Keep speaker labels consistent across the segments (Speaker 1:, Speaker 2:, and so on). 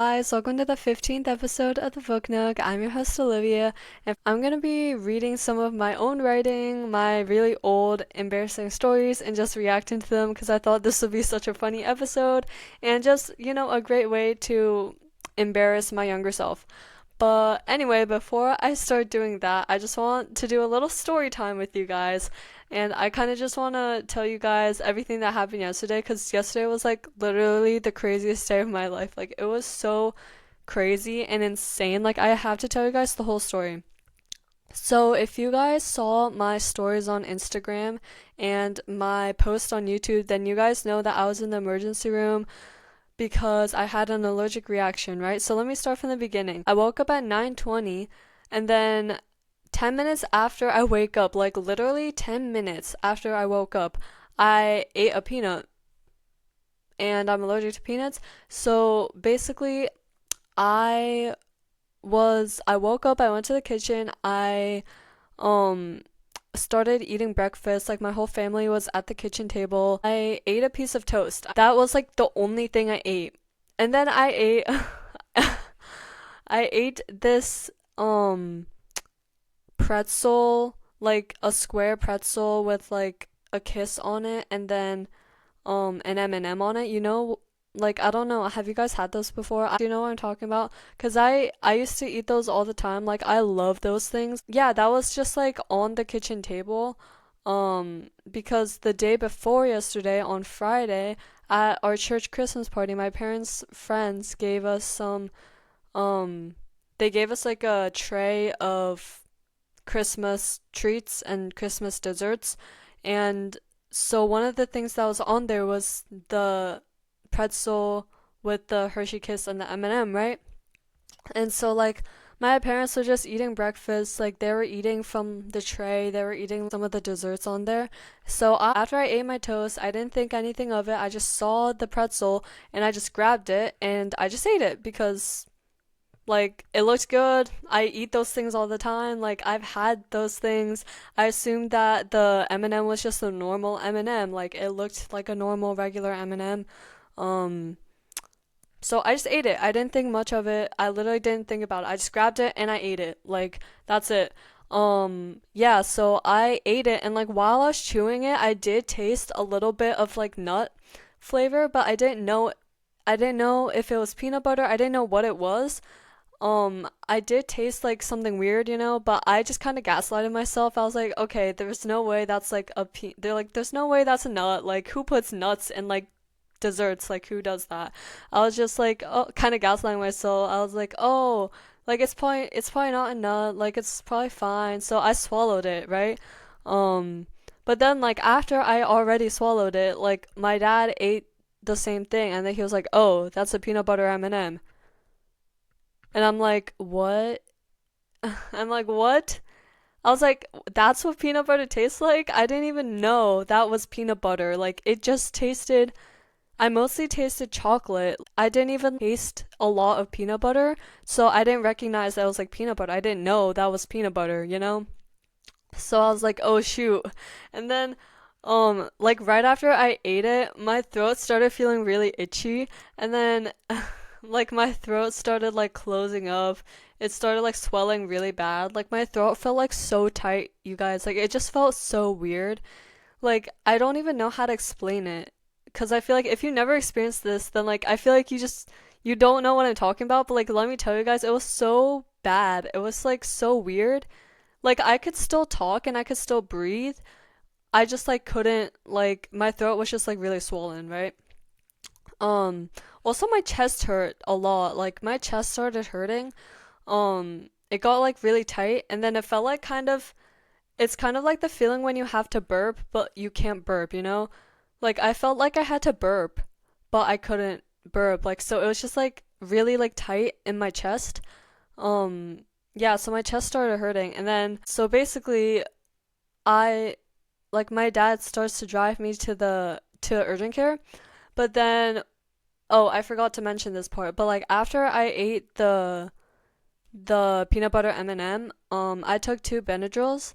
Speaker 1: Guys, welcome to the 15th episode of the Book Nook. I'm your host Olivia, and I'm gonna be reading some of my own writing, my really old, embarrassing stories, and just reacting to them because I thought this would be such a funny episode and just, a great way to embarrass my younger self. But anyway, before I start doing that, I just want to do a little story time with you guys. And I kind of just want to tell you guys everything that happened yesterday because yesterday was like literally the craziest day of my life. Like, it was so crazy and insane. Like, I have to tell you guys the whole story. So, if you guys saw my stories on Instagram and my post on YouTube, then you guys know that I was in the emergency room because I had an allergic reaction, right? So let me start from the beginning. I woke up at 9:20 and then 10 minutes after I wake up, like literally 10 minutes after I woke up, I ate a peanut and I'm allergic to peanuts. So basically, I I woke up, I went to the kitchen, I um started eating breakfast. Like, my whole family was at the kitchen table. I ate a piece of toast. That was like the only thing I ate. And then I ate I ate this pretzel, like a square pretzel with like a kiss on it and then an M&M on it. Like, I don't know, have you guys had those before? Do you know what I'm talking about? Cause I used to eat those all the time. Like, I love those things. Yeah, that was just like on the kitchen table. Because the day before yesterday, on Friday, at our church Christmas party, my parents' friends gave us um they gave us like a tray of Christmas treats and Christmas desserts. And so one of the things that was on there was the pretzel with the Hershey Kiss and the M&M, right? And so, like, my parents were just eating breakfast. Like, they were eating from the tray, they were eating some of the desserts on there. So after I ate my toast, I didn't think anything of it. I just saw the pretzel and I just grabbed it and I just ate it because, like, it looked good. I eat those things all the time. Like, I've had those things. I assumed that the M&M was just a normal M&M. Like, it looked like a normal regular M&M. Um so I just ate it. I didn't think much of it. I literally didn't think about it. I just grabbed it and I ate it. Like, that's it. Yeah, so I ate it and like while I was chewing it, I did taste a little bit of like nut flavor, but I didn't know if it was peanut butter. I didn't know what it was. I did taste like something weird, but I just kind of gaslighted myself. I was like, okay, there's no way that's like they're like, there's no way that's a nut. Like, who puts nuts in like desserts? Like, who does that? I was just like, oh, kind of gaslighting myself. I was like, oh, like it's probably not a nut. Like, it's probably fine. So I swallowed it, right? Um, but then like after I already swallowed it, like my dad ate the same thing, and then he was like, oh, that's a peanut butter M&M. And I'm like, what? I'm like, what? I was like, that's what peanut butter tastes like? I didn't even know that was peanut butter. Like, it just tasted, I mostly tasted chocolate. I didn't even taste a lot of peanut butter, so I didn't recognize that it was like peanut butter. I didn't know that was peanut butter? So I was like, oh shoot. And then, like right after I ate it, my throat started feeling really itchy, and then like my throat started like closing up. It started like swelling really bad. Like, my throat felt like so tight, you guys. Like, it just felt so weird. Like, I don't even know how to explain it. Cause I feel like if you never experienced this, then like I feel like you don't know what I'm talking about. But like, let me tell you guys, it was so bad. It was like so weird. Like, I could still talk and I could still breathe. I just like couldn't, like, my throat was just like really swollen, right? Um Also, my chest hurt a lot. Like, my chest started hurting. It got like really tight and then it felt like it's kind of like the feeling when you have to burp but you can't burp. Like, I felt like I had to burp but I couldn't burp. Like, so it was just like really like tight in my chest. Yeah, so my chest started hurting and then so basically I like my dad starts to drive me to urgent care. But then, oh, I forgot to mention this part. But like after I ate the peanut butter M&M, I took two Benadryls,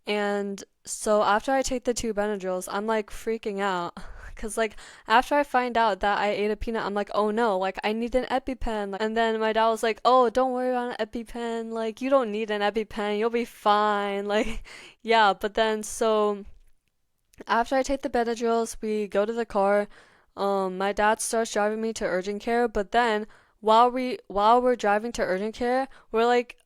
Speaker 1: and so after I take the two Benadryls, I'm like freaking out Cause like after I find out that I ate a peanut, I'm like, oh no, like I need an EpiPen. And then my dad was like, oh, don't worry about an EpiPen. Like you don't need an EpiPen. You'll be fine. Like yeah, but then so after I take the Benadryls, we go to the car. My dad starts driving me to urgent care, but then while we're driving to urgent care, we're like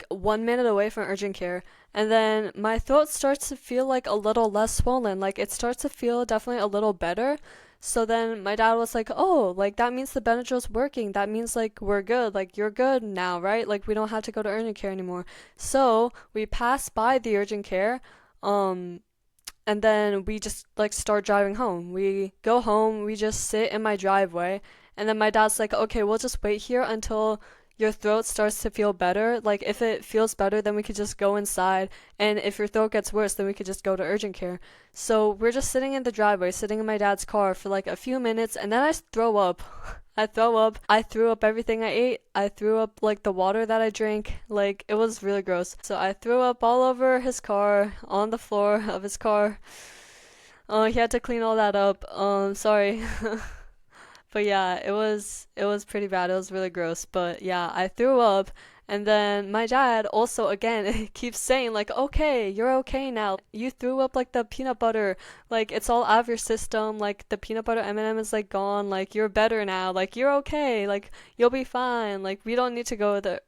Speaker 1: 1 minute away from urgent care, and then my throat starts to feel like a little less swollen. Like it starts to feel definitely a little better. So then my dad was like, "Oh, like that means the Benadryl's working. That means like we're good. Like you're good now, right? Like we don't have to go to urgent care anymore." So we pass by the urgent care. Um, and then we just like start driving home. We go home, we just sit in my driveway, and then my dad's like, okay, we'll just wait here until your throat starts to feel better. Like, if it feels better, then we could just go inside, and if your throat gets worse, then we could just go to urgent care. So we're just sitting in the driveway, sitting in my dad's car for like a few minutes, and then I throw up. I throw up. I threw up everything I ate. I threw up like the water that I drank. Like it was really gross. So I threw up all over his car, on the floor of his car. He had to clean all that up. Sorry. But yeah, it was pretty bad. It was really gross. But yeah, I threw up, and then my dad also again keeps saying like, "Okay, you're okay now. You threw up like the peanut butter. Like it's all out of your system. Like the peanut butter M&M is like gone. Like you're better now. Like you're okay. Like you'll be fine. Like we don't need to go to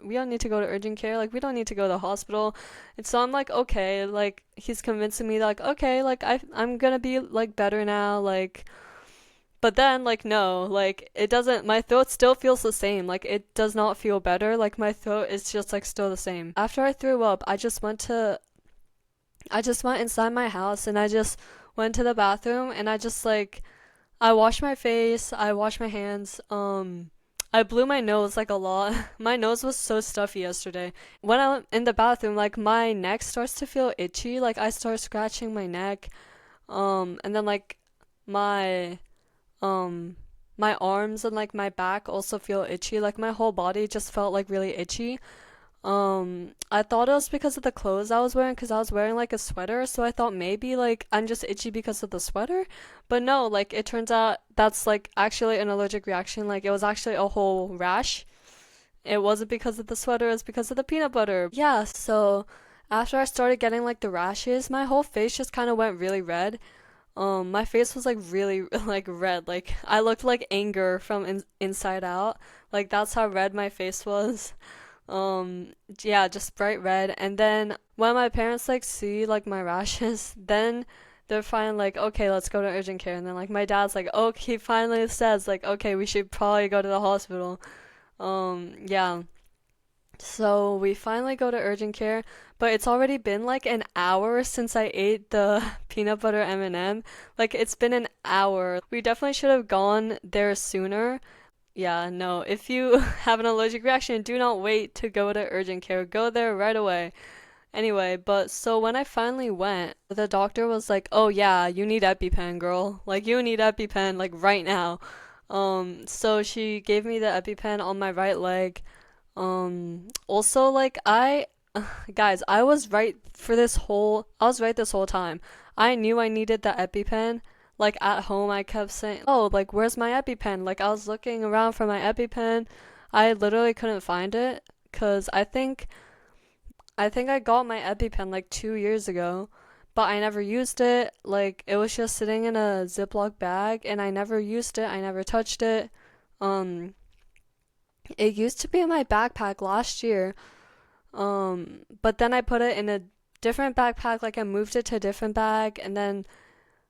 Speaker 1: urgent care. Like we don't need to go to the hospital." And so I'm like, "Okay." Like he's convincing me that, like, "Okay, like I'm gonna be like better now." Like but then, like, no, like, it doesn't, my throat still feels the same. Like, it does not feel better. Like, my throat is just, like, still the same. After I threw up, I just went inside my house and I just went to the bathroom and I just, like, I washed my face, I washed my hands, I blew my nose, like, a lot. My nose was so stuffy yesterday. When I'm in the bathroom, like, my neck starts to feel itchy. Like, I start scratching my neck, and then, like, my um my arms and like my back also feel itchy. Like my whole body just felt like really itchy. I thought it was because of the clothes I was wearing because I was wearing like a sweater, so I thought maybe like I'm just itchy because of the sweater. But no, like it turns out that's like actually an allergic reaction. Like it was actually a whole rash. It wasn't because of the sweater, it's because of the peanut butter. Yeah, so after I started getting like the rashes, my whole face just kind of went really red. My face was like really like red. Like I looked like anger from inside out. Like that's how red my face was. Yeah, just bright red. And then when my parents like see like my rashes, then they're finally like, okay, let's go to urgent care. And then like my dad's like, okay, he finally says like, okay, we should probably go to the hospital. Yeah. So we finally go to urgent care, but it's already been like an hour since I ate the peanut butter M&M. Like it's been an hour. We definitely should have gone there sooner. Yeah, no. If you have an allergic reaction, do not wait to go to urgent care. Go there right away. Anyway, but so when I finally went, the doctor was like, "Oh yeah, you need EpiPen, girl. Like you need EpiPen like right now." So she gave me the EpiPen on my right leg. Also, like, guys, I was right this whole time. I knew I needed the EpiPen. Like, at home, I kept saying, oh, like, where's my EpiPen? Like, I was looking around for my EpiPen. I literally couldn't find it, 'cause I think I got my EpiPen like 2 years ago, but I never used it. Like, it was just sitting in a Ziploc bag, and I never used it. I never touched it. Um, it used to be in my backpack last year, but then I put it in a different backpack, like I moved it to a different bag, and then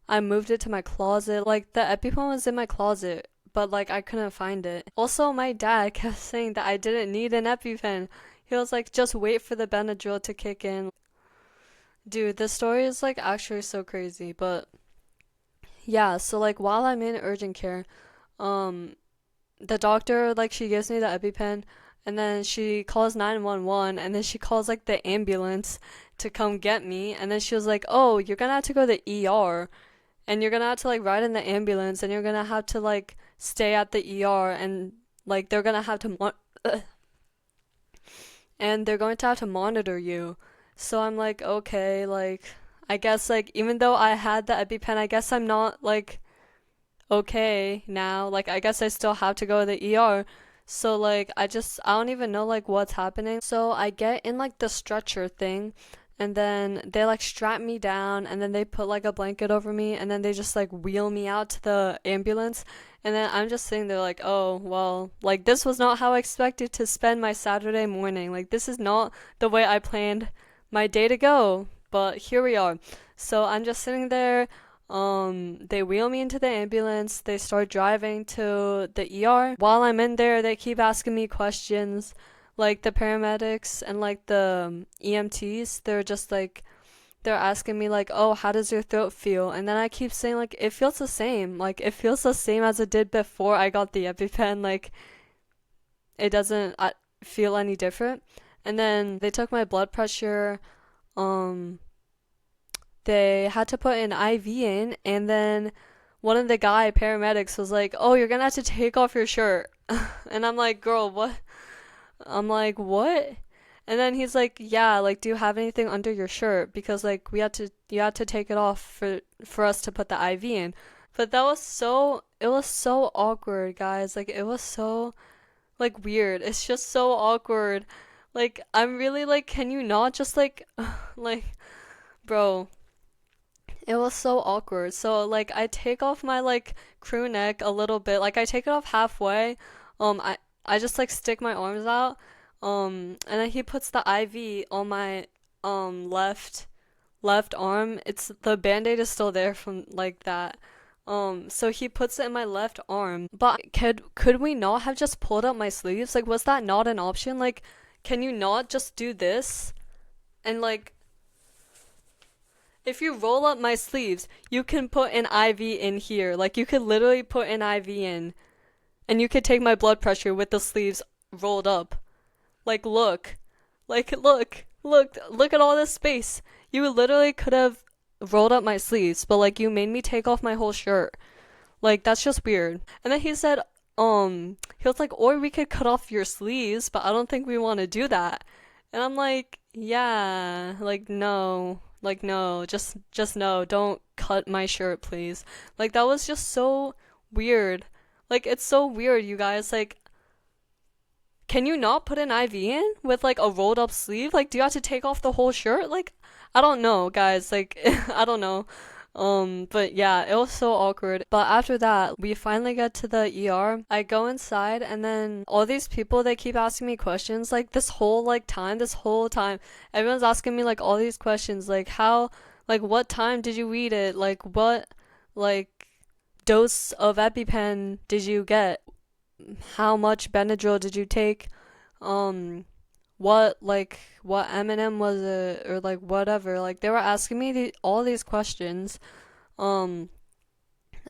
Speaker 1: I moved it to my closet. Like the EpiPen was in my closet, but like I couldn't find it. Also, my dad kept saying that I didn't need an EpiPen. He was like, just wait for the Benadryl to kick in. Dude, this story is like actually so crazy, but yeah, so like while I'm in urgent care, um, the doctor like she gives me the EpiPen and then she calls 911 and then she calls like the ambulance to come get me and then she was like, "Oh, you're gonna have to go to the ER and you're gonna have to like ride in the ambulance and you're gonna have to like stay at the ER and like they're going to have to monitor you." So I'm like, "Okay, like I guess like even though I had the EpiPen, I guess I'm not like okay now. Like, I guess I still have to go to the ER. So, like, I don't even know, like, what's happening. So, I get in, like, the stretcher thing, and then they, like, strap me down, and then they put, like, a blanket over me, and then they just, like, wheel me out to the ambulance. And then I'm just sitting there, like, oh, well, like, this was not how I expected to spend my Saturday morning. Like, this is not the way I planned my day to go. But here we are. So, I'm just sitting there. They wheel me into the ambulance. They start driving to the ER. While I'm in there, they keep asking me questions. Like the paramedics and like the EMTs, they're asking me like, "Oh, how does your throat feel?" And then I keep saying like, "It feels the same. Like it feels the same as it did before I got the EpiPen. Like it doesn't feel any different." And then they took my blood pressure. Um, they had to put an IV in, and then one of the guy paramedics was like, "Oh, you're gonna have to take off your shirt." And I'm like, "Girl, what?" I'm like, "What?" And then he's like, "Yeah, like, do you have anything under your shirt? Because like you had to take it off for us to put the IV in." But it was so awkward, guys. Like, it was so like weird. It's just so awkward. Like, I'm really like, can you not just like, like, bro, it was so awkward. So like I take off my like crew neck a little bit. Like I take it off halfway. I just like stick my arms out. And then he puts the IV on my left arm. It's the band-aid is still there from like that. So he puts it in my left arm. But could we not have just pulled up my sleeves? Like was that not an option? Like can you not just do this? And like if you roll up my sleeves, you can put an IV in here. Like you could literally put an IV in and you could take my blood pressure with the sleeves rolled up. Like look. Like look at all this space. You literally could have rolled up my sleeves, but like you made me take off my whole shirt. Like that's just weird. And then he said, he was like, or we could cut off your sleeves, but I don't think we want to do that. And I'm like, yeah, like no, just no, don't cut my shirt, please. Like that was just so weird. Like it's so weird, you guys. Like, can you not put an IV in with like a rolled up sleeve? Like, do you have to take off the whole shirt? Like, I don't know, guys. Like, I don't know. But yeah, it was so awkward. But after that, we finally get to the ER. I go inside and then all these people they keep asking me questions like this whole time. Everyone's asking me like all these questions like how like what time did you read it? Like what like dose of EpiPen did you get? How much Benadryl did you take? Um what M&M was it or like whatever. Like they were asking me all these questions. Um,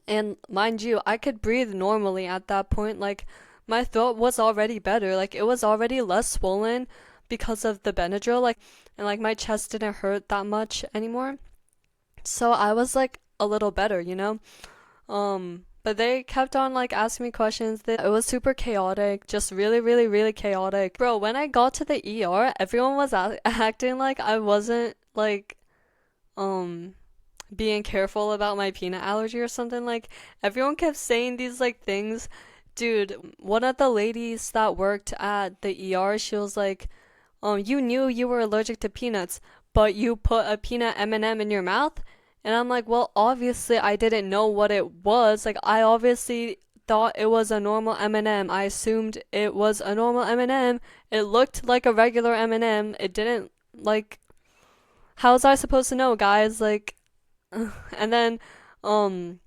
Speaker 1: and mind you, I could breathe normally at that point. Like, my throat was already better. Like, it was already less swollen because of the Benadryl. Like, and like my chest didn't hurt that much anymore. So I was like a little better, you know? But they kept on like asking me questions. It was super chaotic, just really, really, really chaotic. Bro, when I got to the ER, everyone was acting like I wasn't like, um, being careful about my peanut allergy or something. Like everyone kept saying these like things. Dude, one of the ladies that worked at the ER, she was like, you knew you were allergic to peanuts, but you put a peanut M&M in your mouth?" And I'm like, "Well, obviously I didn't know what it was. Like I obviously thought it was a normal M&M. I assumed it was a normal M&M. It looked like a regular M&M. It didn't like how was I supposed to know, guys? Like and then, um,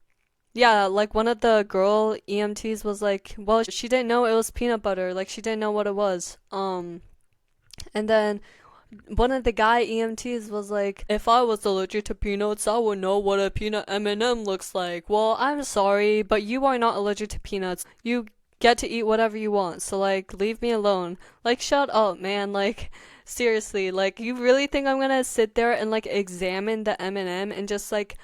Speaker 1: yeah, like one of the girl EMTs was like, well, she didn't know it was peanut butter. Like she didn't know what it was. And then one of the guy EMTs was like, if I was allergic to peanuts, I would know what a peanut M&M looks like. Well, I'm sorry, but you are not allergic to peanuts. You get to eat whatever you want. So like, leave me alone. Like, shut up, man. Like, seriously, like, you really think I'm gonna sit there and like examine the M&M and just like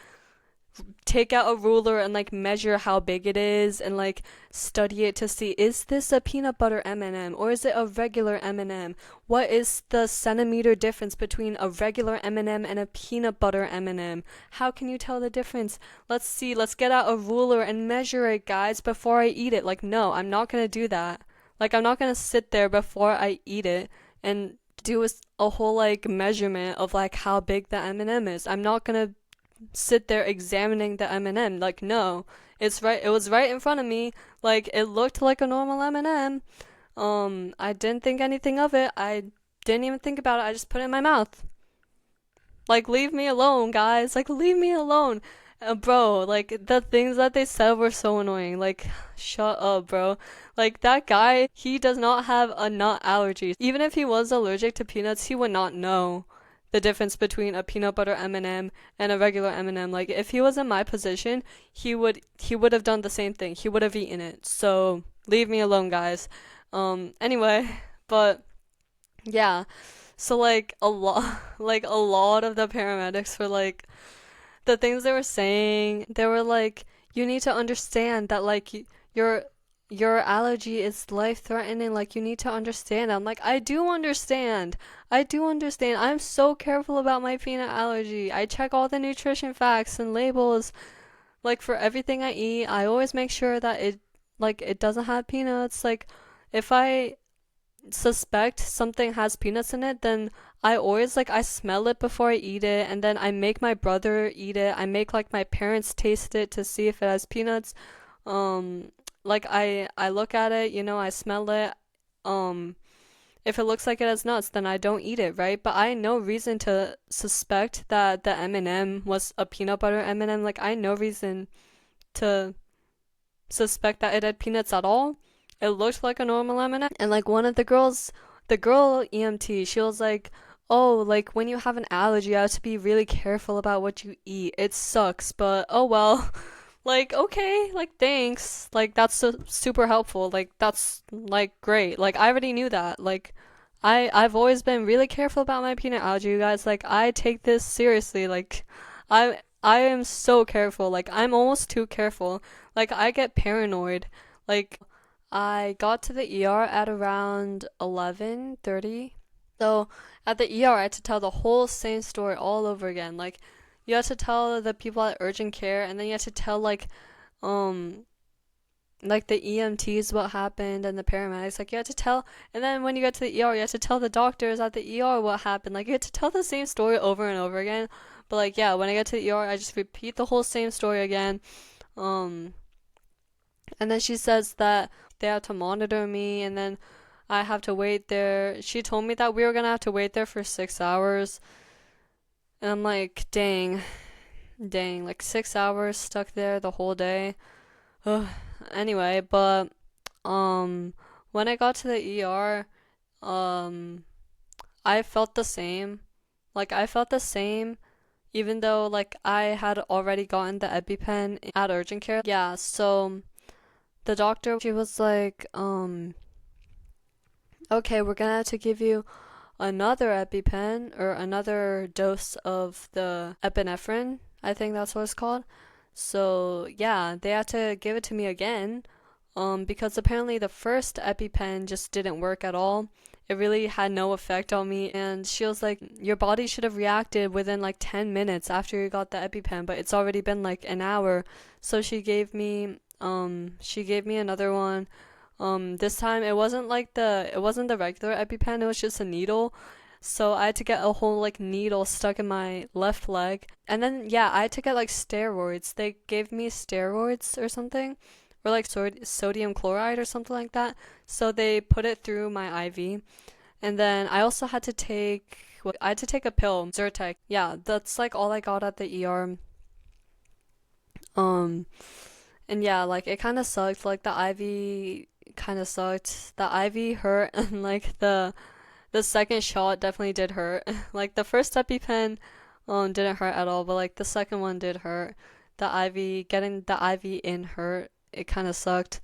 Speaker 1: take out a ruler and like measure how big it is and like study it to see, is this a peanut butter M&M or is it a regular M&M? What is the centimeter difference between a regular M&M and a peanut butter M&M? How can you tell the difference? Let's see, let's get out a ruler and measure it, guys, before I eat it. Like, no, I'm not gonna do that. Like, I'm not gonna sit there before I eat it and do a whole like measurement of like how big the M&M is. I'm not gonna sit there examining the M&M. Like, no, it's right. It was right in front of me. Like, it looked like a normal M&M. I didn't think anything of it. I didn't even think about it. I just put it in my mouth. Like, leave me alone, guys. Like, leave me alone. Bro, like, the things that they said were so annoying. Like, shut up, bro. Like, that guy, he does not have a nut allergy. Even if he was allergic to peanuts, he would not know the difference between a peanut butter M&M and a regular M&M. Like, if he was in my position, he would have done the same thing. He would have eaten it. So, leave me alone, guys. Anyway, but yeah. So like a lot like a lot of the paramedics were like, the things they were saying, they were like, you need to understand that like your allergy is life threatening, like you need to understand. I'm like, I do understand. I do understand. I'm so careful about my peanut allergy. I check all the nutrition facts and labels like for everything I eat. I always make sure that it doesn't have peanuts. Like if I suspect something has peanuts in it, then I always like I smell it before I eat it, and then I make my brother eat it. I make like my parents taste it to see if it has peanuts. Um, like I look at it, I smell it. Um, if it looks like it has nuts, then I don't eat it, right? But I had no reason to suspect that the M&M was a peanut butter M&M. Like I had no reason to suspect that it had peanuts at all. It looked like a normal M&M. And like one of the girls, the girl EMT, she was like, "Oh, like when you have an allergy, you have to be really careful about what you eat. It sucks, but oh well." Like, okay, like thanks. Like that's super helpful. Like that's like great. Like I already knew that. Like I've always been really careful about my peanut allergy, you guys. Like I take this seriously. Like I am so careful. Like I'm almost too careful. Like I get paranoid. Like I got to the ER at around 11:30. So at the ER, I had to tell the whole same story all over again. Like you had to tell the people at urgent care, and then you had to tell um like the EMTs what happened and the paramedics. Like you had to tell, and then when you get to the ER, you had to tell the doctors at the ER what happened. Like you had to tell the same story over and over again. But like yeah, when I get to the ER, I just repeat the whole same story again. Um, and then she says that they have to monitor me, and then I have to wait there. She told me that we were gonna have to wait there for 6 hours. And I'm like, dang, like 6 hours stuck there the whole day. Ugh. Anyway, but um when I got to the ER, um I felt the same. Like I felt the same even though like I had already gotten the EpiPen at urgent care. Yeah, so the doctor, she was like, okay, we're gonna have to give you another EpiPen or another dose of the epinephrine. I think that's what it's called. So yeah, they had to give it to me again. Because apparently the first EpiPen just didn't work at all. It really had no effect on me, and she was like, your body should have reacted within like 10 minutes after you got the EpiPen, but it's already been like an hour. So she gave me another one. This time it wasn't the regular EpiPen, it was just a needle. So I had to get a whole like needle stuck in my left leg. And then yeah, I had to get like steroids. They gave me steroids or something, or like sodium chloride or something like that. So they put it through my IV. And then I also had to take a pill, Zyrtec. Yeah, that's like all I got at the ER. Um and yeah, like it kind of sucked. Like the IV kind of sucked. The IV hurt, and like the second shot definitely did hurt. Like the first EpiPen didn't hurt at all, but like the second one did hurt. Getting the IV in hurt. It kind of sucked.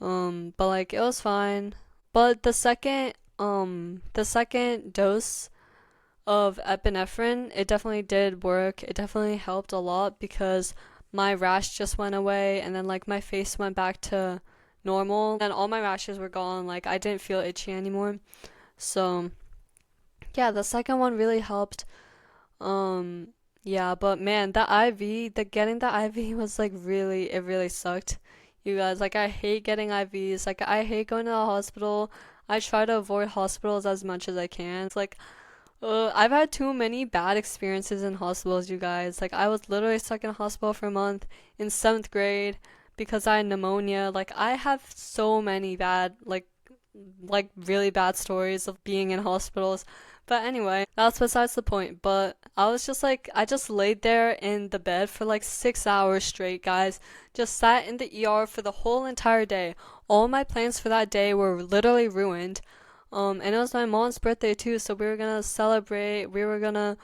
Speaker 1: But like it was fine. But the second dose of epinephrine, it definitely did work. It definitely helped a lot because my rash just went away, and then like my face went back to normal, and all my rashes were gone. Like I didn't feel itchy anymore. So yeah, the second one really helped. Um, yeah, but man, the IV, the getting the IV was like really, it really sucked. You guys, like I hate getting IVs. Like I hate going to the hospital. I try to avoid hospitals as much as I can. It's like, I've had too many bad experiences in hospitals, you guys. Like I was literally stuck in a hospital for a month in seventh grade because I had pneumonia. Like I have so many bad, like really bad stories of being in hospitals. But anyway, that's besides the point. But I was just like, I just laid there in the bed for like 6 hours straight, guys. Just sat in the ER for the whole entire day. All my plans for that day were literally ruined. And it was my mom's birthday too, so we were gonna celebrate. We were gonna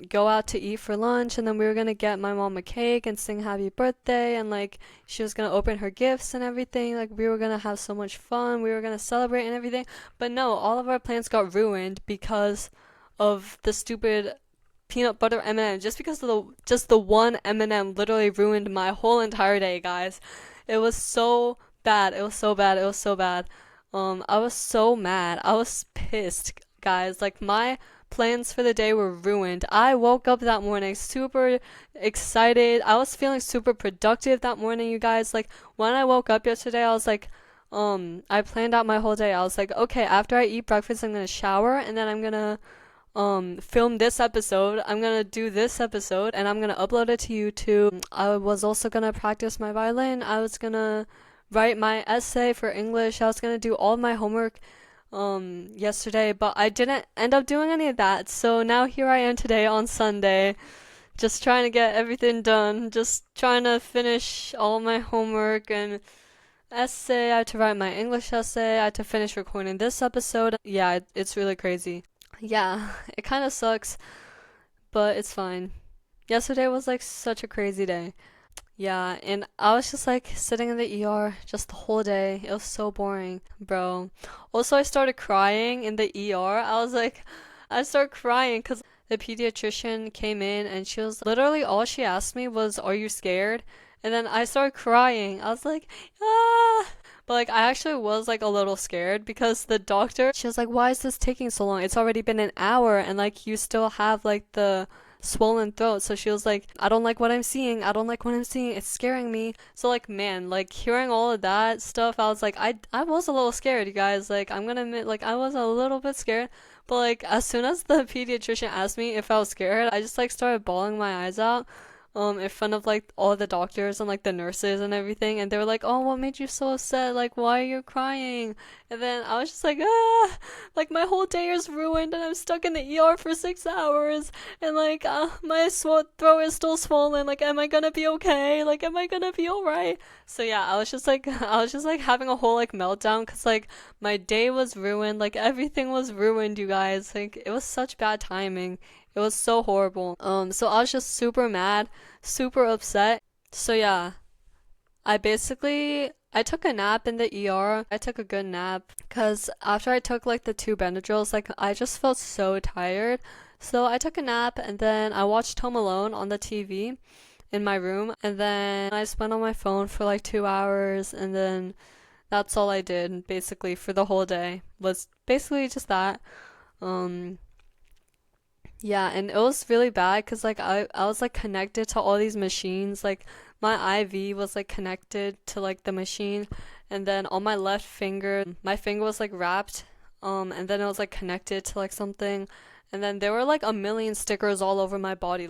Speaker 1: go out to eat for lunch, and then we were gonna get my mom a cake and sing happy birthday, and like she was gonna open her gifts and everything. Like we were gonna have so much fun, we were gonna celebrate and everything. But no, all of our plans got ruined because of the stupid peanut butter M&M. Just because of the one M&M literally ruined my whole entire day, guys. It was so bad, it was so bad, it was so bad. I was so mad, I was pissed, guys. Like my plans for the day were ruined. I woke up that morning super excited. I was feeling super productive that morning, you guys. Like when I woke up yesterday, I was like, I planned out my whole day. I was like, okay, after I eat breakfast, I'm gonna shower, and then I'm gonna film this episode. I'm gonna do this episode, and I'm gonna upload it to YouTube. I was also gonna practice my violin. I was gonna write my essay for English. I was gonna do all my homework yesterday, but I didn't end up doing any of that. So now here I am today on Sunday, just trying to get everything done, just trying to finish all my homework and essay. I had to write my English essay. I had to finish recording this episode. Yeah, it's really crazy. Yeah, it kind of sucks, but it's fine. Yesterday was like such a crazy day. Yeah, and I was just like sitting in the ER just the whole day. It was so boring, bro. Also, I started crying in the ER. I started crying because the pediatrician came in and she was literally all she asked me was, "Are you scared?" And then I started crying. I was like, ah. But like I actually was like a little scared because the doctor, she was like, "Why is this taking so long? It's already been an hour and like you still have like the swollen throat." So she was like, "I don't like what I'm seeing. I don't like what I'm seeing. It's scaring me." So like man, like hearing all of that stuff, I was like, I was a little scared, you guys. Like I'm gonna admit, like I was a little bit scared. But like as soon as the pediatrician asked me if I was scared, I just like started bawling my eyes out in front of like all the doctors and like the nurses and everything, and they were like, "Oh, what made you so upset? Like why are you crying?" And then I was just like, ah, like my whole day is ruined and I'm stuck in the ER for 6 hours, and like my throat is still swollen. Like am I gonna be okay? Like am I gonna be alright? So yeah, I was just like I was just like having a whole like meltdown because like my day was ruined. Like everything was ruined, you guys. Like it was such bad timing. It was so horrible. So I was just super mad, super upset. So yeah, I took a nap in the ER. I took a good nap because after I took like the two Benadryls, like I just felt so tired. So I took a nap and then I watched Home Alone on the TV in my room, and then I spent on my phone for like 2 hours, and then that's all I did basically for the whole day was basically just that. Um, yeah, and it was really bad because like I was like connected to all these machines. Like my IV was like connected to like the machine, and then on my left finger, my finger was like wrapped, and then it was like connected to like something, and then there were like a million stickers all over my body.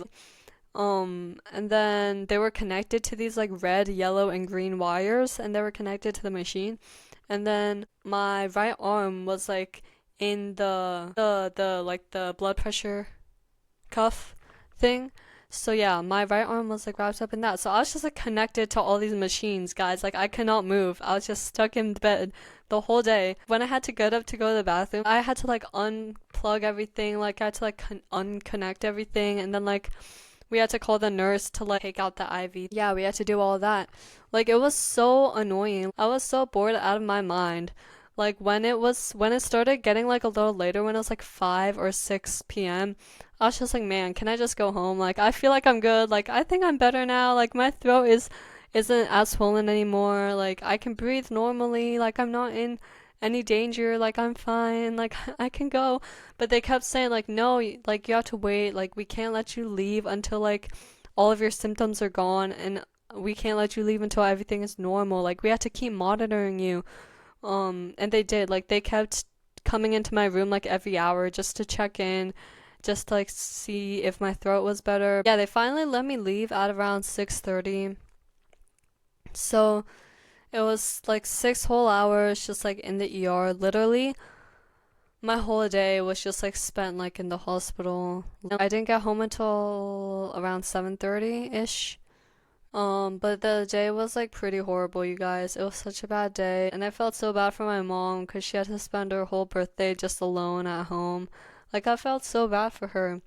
Speaker 1: And then they were connected to these like red, yellow, and green wires, and they were connected to the machine. And then my right arm was like in the like the blood pressure cuff thing. So yeah, my right arm was like wrapped up in that. So I was just like connected to all these machines, guys. Like I could not move. I was just stuck in bed the whole day. When I had to get up to go to the bathroom, I had to like unplug everything. Like I had to like unconnect everything, and then like we had to call the nurse to like take out the IV. Yeah, we had to do all of that. Like it was so annoying. I was so bored out of my mind. Like when it started getting like a little later, when it was like 5 or 6 p.m., I was just like, man, can I just go home? Like I feel like I'm good. Like I think I'm better now. Like my throat isn't as swollen anymore. Like I can breathe normally. Like I'm not in any danger. Like I'm fine. Like I can go. But they kept saying like, no, like you have to wait. Like we can't let you leave until like all of your symptoms are gone, and we can't let you leave until everything is normal. Like we have to keep monitoring you. And they did. Like they kept coming into my room like every hour just to check in, just to, like see if my throat was better. Yeah, they finally let me leave at around 6:30. So it was like 6 whole hours just like in the ER. Literally, my whole day was just like spent like in the hospital. I didn't get home until around 7:30-ish. But the day was like pretty horrible, you guys. It was such a bad day, and I felt so bad for my mom because she had to spend her whole birthday just alone at home. Like I felt so bad for her.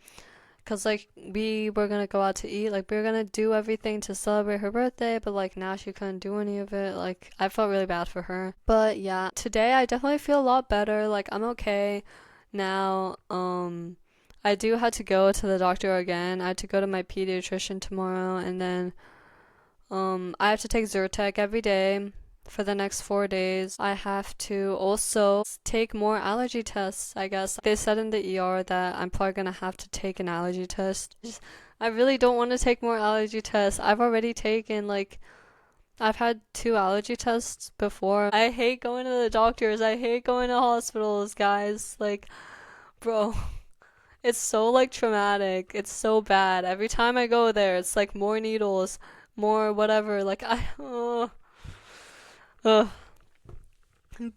Speaker 1: Cause like we were gonna go out to eat, like we were gonna do everything to celebrate her birthday, but like now she couldn't do any of it. Like I felt really bad for her. But yeah, today I definitely feel a lot better. Like I'm okay now. I do have to go to the doctor again. I had to go to my pediatrician tomorrow, and then I have to take Zyrtec every day for the next 4 days. I have to also take more allergy tests, I guess. They said in the ER that I'm probably gonna have to take an allergy test. I really don't want to take more allergy tests. I've already taken, like, I've had 2 allergy tests before. I hate going to the doctors. I hate going to hospitals, guys. Like, bro, it's so, like, traumatic. It's so bad. Every time I go there, it's, like, more needles, more whatever. Like, ugh.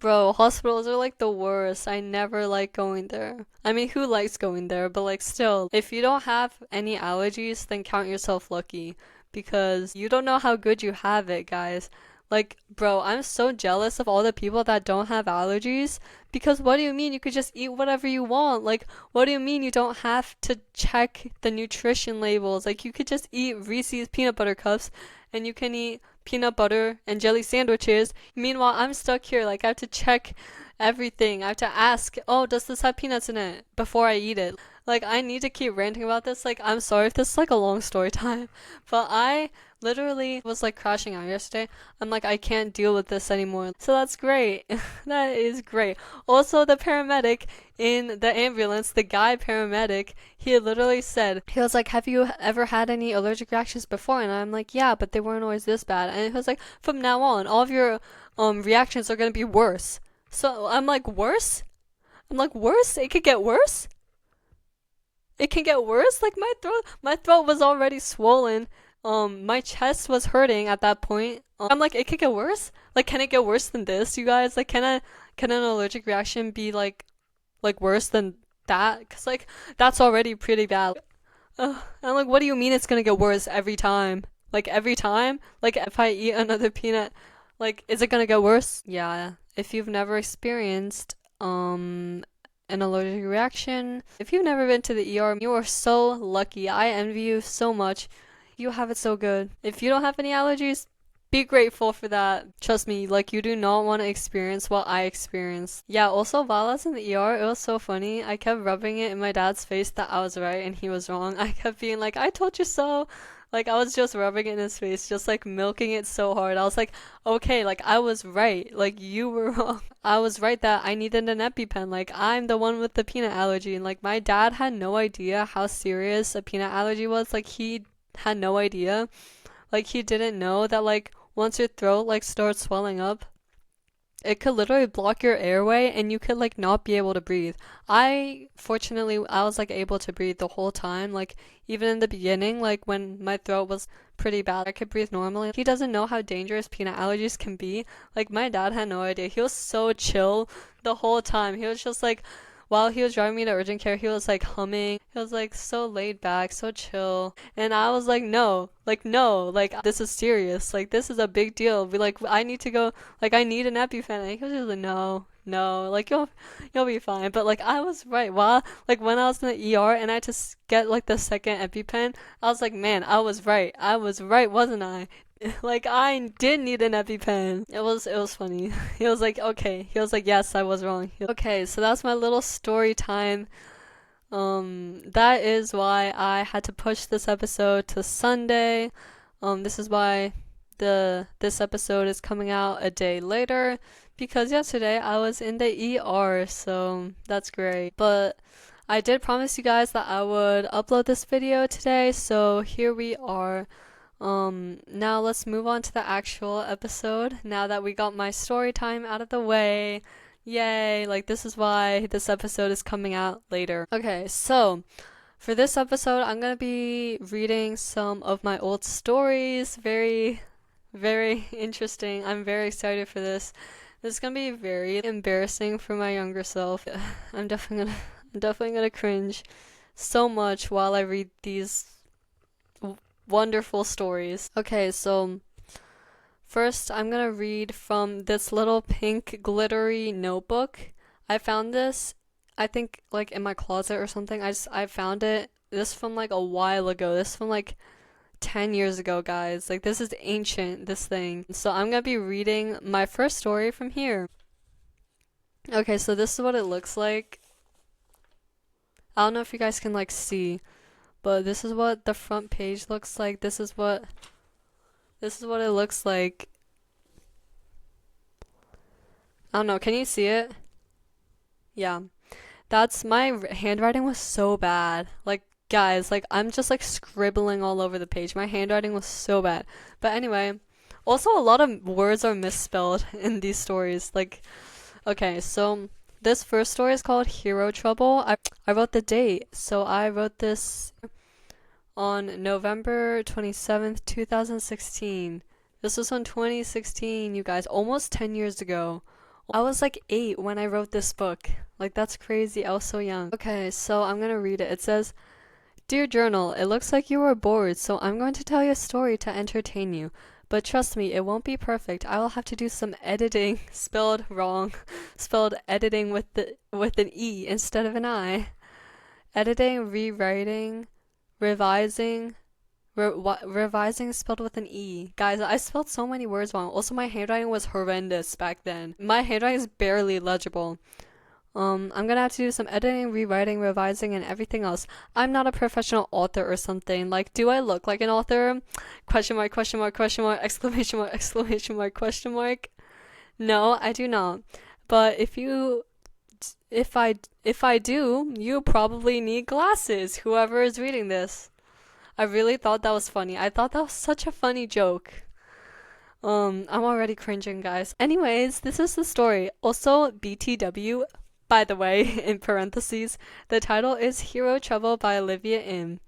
Speaker 1: Bro, hospitals are like the worst. I never like going there. I mean, who likes going there? But like still, if you don't have any allergies, then count yourself lucky because you don't know how good you have it, guys. Like, bro, I'm so jealous of all the people that don't have allergies because what do you mean you could just eat whatever you want? Like, what do you mean you don't have to check the nutrition labels? Like, you could just eat Reese's peanut butter cups and you can eat peanut butter and jelly sandwiches. Meanwhile, I'm stuck here. Like, I have to check everything. I have to ask, oh, does this have peanuts in it before I eat it? Like, I need to keep ranting about this. Like, I'm sorry if this is like a long story time, but I literally was like crashing out yesterday. I'm like, I can't deal with this anymore. So that's great. That is great. Also, the paramedic in the ambulance, the guy paramedic, he literally said, he was like, have you ever had any allergic reactions before? And I'm like, yeah, but they weren't always this bad. And he was like, from now on, all of your reactions are gonna be worse. So I'm like, worse? I'm like, worse? It could get worse? It can get worse? Like my throat was already swollen. My chest was hurting at that point. I'm like, it could get worse? Like, can it get worse than this, you guys? Like, can an allergic reaction be like worse than that? Cause like that's already pretty bad. I'm like, what do you mean it's gonna get worse every time? Like every time? Like if I eat another peanut, like is it gonna get worse? Yeah. If you've never experienced an allergic reaction, if you've never been to the ER, you are so lucky. I envy you so much. You have it so good. If you don't have any allergies, be grateful for that. Trust me, like you do not want to experience what I experienced. Yeah, also while I was in the ER, it was so funny. I kept rubbing it in my dad's face that I was right and he was wrong. I kept being like, I told you so. Like I was just rubbing it in his face, just like milking it so hard. I was like, okay, like I was right. Like you were wrong. I was right that I needed an EpiPen. Like I'm the one with the peanut allergy. And like my dad had no idea how serious a peanut allergy was. Like he had no idea. Like he didn't know that like once your throat like starts swelling up, it could literally block your airway and you could like not be able to breathe. Fortunately I was like able to breathe the whole time. Like even in the beginning, like when my throat was pretty bad, I could breathe normally. He doesn't know how dangerous peanut allergies can be. Like my dad had no idea. He was so chill the whole time. He was just like, while he was driving me to urgent care, he was like humming. He was like so laid back, so chill. And I was like, no, this is serious. Like, this is a big deal. I need to go, like, I need an EpiPen. And he was just like, no, No, like you'll be fine. But like I was right. While like when I was in the ER and I had to get like the second EpiPen, I was like, man, I was right. I was right, wasn't I? Like I did need an EpiPen. It was funny. He was like, okay. He was like, yes, I was wrong. Okay, so that's my little story time. That is why I had to push this episode to Sunday. This is why this episode is coming out a day later because yesterday I was in the ER, so that's great. But I did promise you guys that I would upload this video today, so here we are. Now let's move on to the actual episode. Now that we got my story time out of the way. Yay, like this is why this episode is coming out later. Okay, so for this episode, I'm gonna be reading some of my old stories. Very, very interesting. I'm very excited for this. This is gonna be very embarrassing for my younger self. I'm definitely gonna cringe so much while I read these wonderful stories. Okay, so first I'm gonna read from this little pink glittery notebook. I found this, I think like in my closet or something. I found it. This from like a while ago. This from like 10 years ago, guys. Like this is ancient, this thing. So I'm gonna be reading my first story from here. Okay, so this is what it looks like. I don't know if you guys can like see, but this is what the front page looks like. This is what it looks like. I don't know, can you see it? Yeah. That's my handwriting was so bad. Like guys, like I'm just like scribbling all over the page. My handwriting was so bad. But anyway, also a lot of words are misspelled in these stories. Like okay, so this first story is called Hero Trouble. I wrote the date. So I wrote this on November 27th, 2016. This was on 2016, you guys, almost 10 years ago. I was like 8 when I wrote this book. Like, that's crazy. I was so young. Okay, so I'm gonna read it. It says, Dear Journal, it looks like you were bored, so I'm going to tell you a story to entertain you. But trust me, it won't be perfect. I will have to do some editing. Spelled wrong. Spelled editing with an E instead of an I. Editing, rewriting, revising. Revising is spelled with an E. Guys, I spelled so many words wrong. Also, my handwriting was horrendous back then. My handwriting is barely legible. I'm gonna have to do some editing, rewriting, revising, and everything else. I'm not a professional author or something. Like, do I look like an author? Question mark, question mark, question mark, exclamation mark, exclamation mark, question mark. No, I do not. But if I do, you probably need glasses, whoever is reading this. I really thought that was funny. I thought that was such a funny joke. I'm already cringing, guys. Anyways, this is the story. Also, BTW, by the way, in parentheses, the title is Hero Trouble by Olivia M.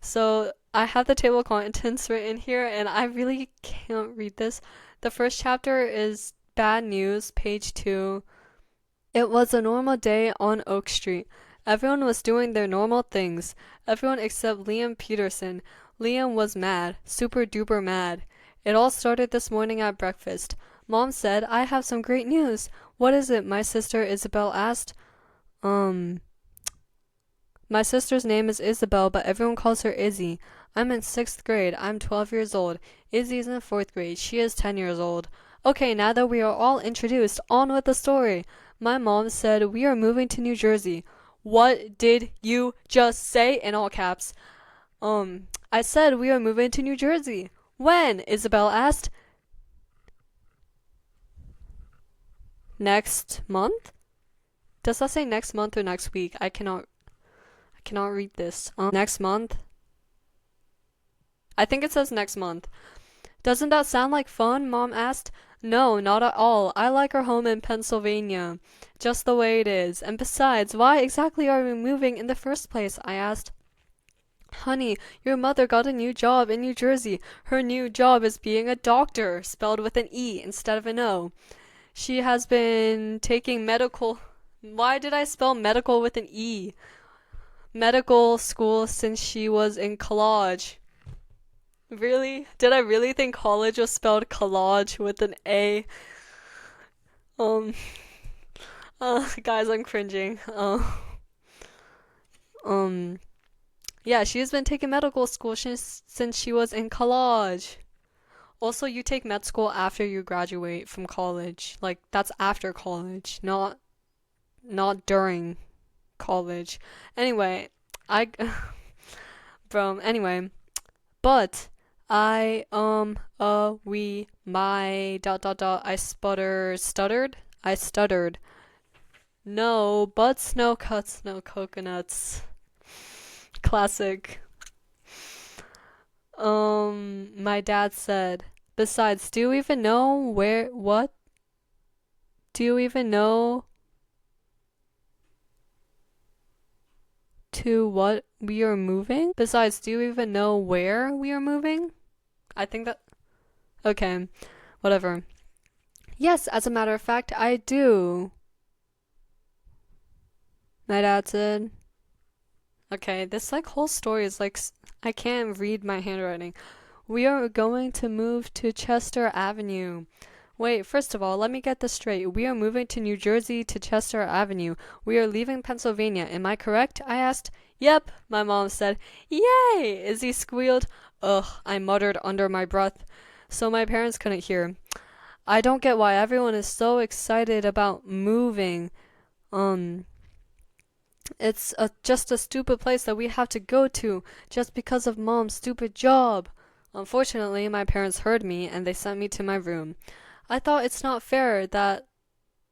Speaker 1: So, I have the table of contents written here, and I really can't read this. The first chapter is Bad News, page 2. It was a normal day on Oak Street. Everyone was doing their normal things. Everyone except Liam Peterson. Liam was mad. Super duper mad. It all started this morning at breakfast. Mom said, I have some great news. What is it? My sister Isabel asked. My sister's name is Isabel, but everyone calls her Izzy. I'm in 6th grade. I'm 12 years old. Izzy's in 4th grade. She is 10 years old. Okay, now that we are all introduced, on with the story. My mom said we are moving to New Jersey. What did you just say? In all caps. I said we are moving to New Jersey. When? Isabel asked. Next month? Does that say next month or next week? I cannot read this. Next month? I think it says next month. Doesn't that sound like fun? Mom asked. No, not at all. I like our home in Pennsylvania, just the way it is. And besides, why exactly are we moving in the first place? I asked. Honey, your mother got a new job in New Jersey. Her new job is being a doctor, spelled with an E instead of an O. She has been taking medical... Why did I spell medical with an E? Medical school since she was in college. Really? Did I really think college was spelled collage with an A? Guys, I'm cringing. Um, yeah, she's been taking medical school since she was in college. Also, you take med school after you graduate from college. Like that's after college, not during college. Anyway, I bro, anyway, but we my I I stuttered. No butts, no cuts, no coconuts. Classic. My dad said, besides, do you even know what? Do you even know to what we are moving? Besides, do you even know where we are moving? I think that, okay, whatever. Yes, as a matter of fact, I do. My dad said. Okay, this like whole story is like I can't read my handwriting. We are going to move to Chester Avenue. Wait, first of all, let me get this straight. We are moving to New Jersey to Chester Avenue. We are leaving Pennsylvania. Am I correct? I asked. Yep, my mom said. Yay! Izzy squealed. Ugh, I muttered under my breath, so my parents couldn't hear. I don't get why everyone is so excited about moving. Um, just a stupid place that we have to go to just because of mom's stupid job. Unfortunately, my parents heard me and they sent me to my room. I thought it's not fair that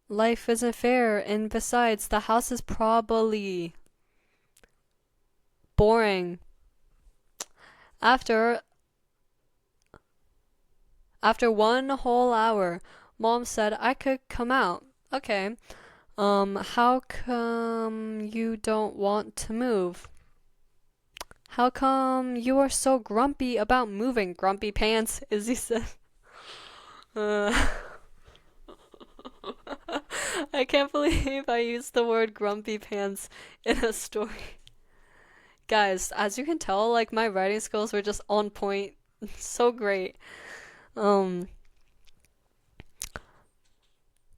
Speaker 1: life isn't fair, and besides, the house is probably boring. After after one whole hour, mom said I could come out. Okay. How come you don't want to move? How come you are so grumpy about moving, grumpy pants? Izzy said. Uh, I can't believe I used the word grumpy pants in a story. Guys, as you can tell, like my writing skills were just on point. So great. Um,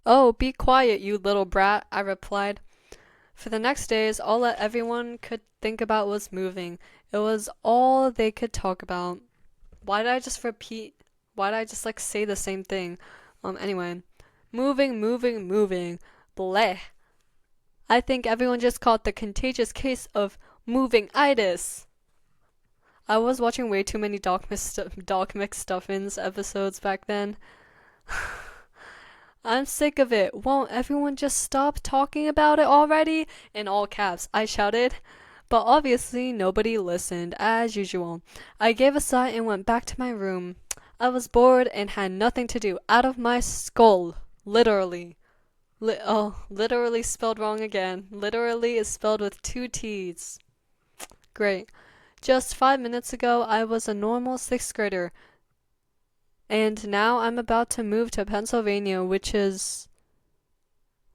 Speaker 1: oh, be quiet, you little brat, I replied. For the next days, all that everyone could think about was moving. It was all they could talk about. Why did I just repeat? Why did I just like say the same thing? Anyway. Moving, moving, moving. Bleh. I think everyone just caught the contagious case of moving-itis. I was watching way too many Doc McStuffins episodes back then. I'm sick of it. Won't everyone just stop talking about it already? In all caps, I shouted. But obviously, nobody listened, as usual. I gave a sigh and went back to my room. I was bored and had nothing to do. Out of my skull. Literally. Literally spelled wrong again. Literally is spelled with two T's. Great. Just 5 minutes ago, I was a normal sixth grader. And now I'm about to move to Pennsylvania, which is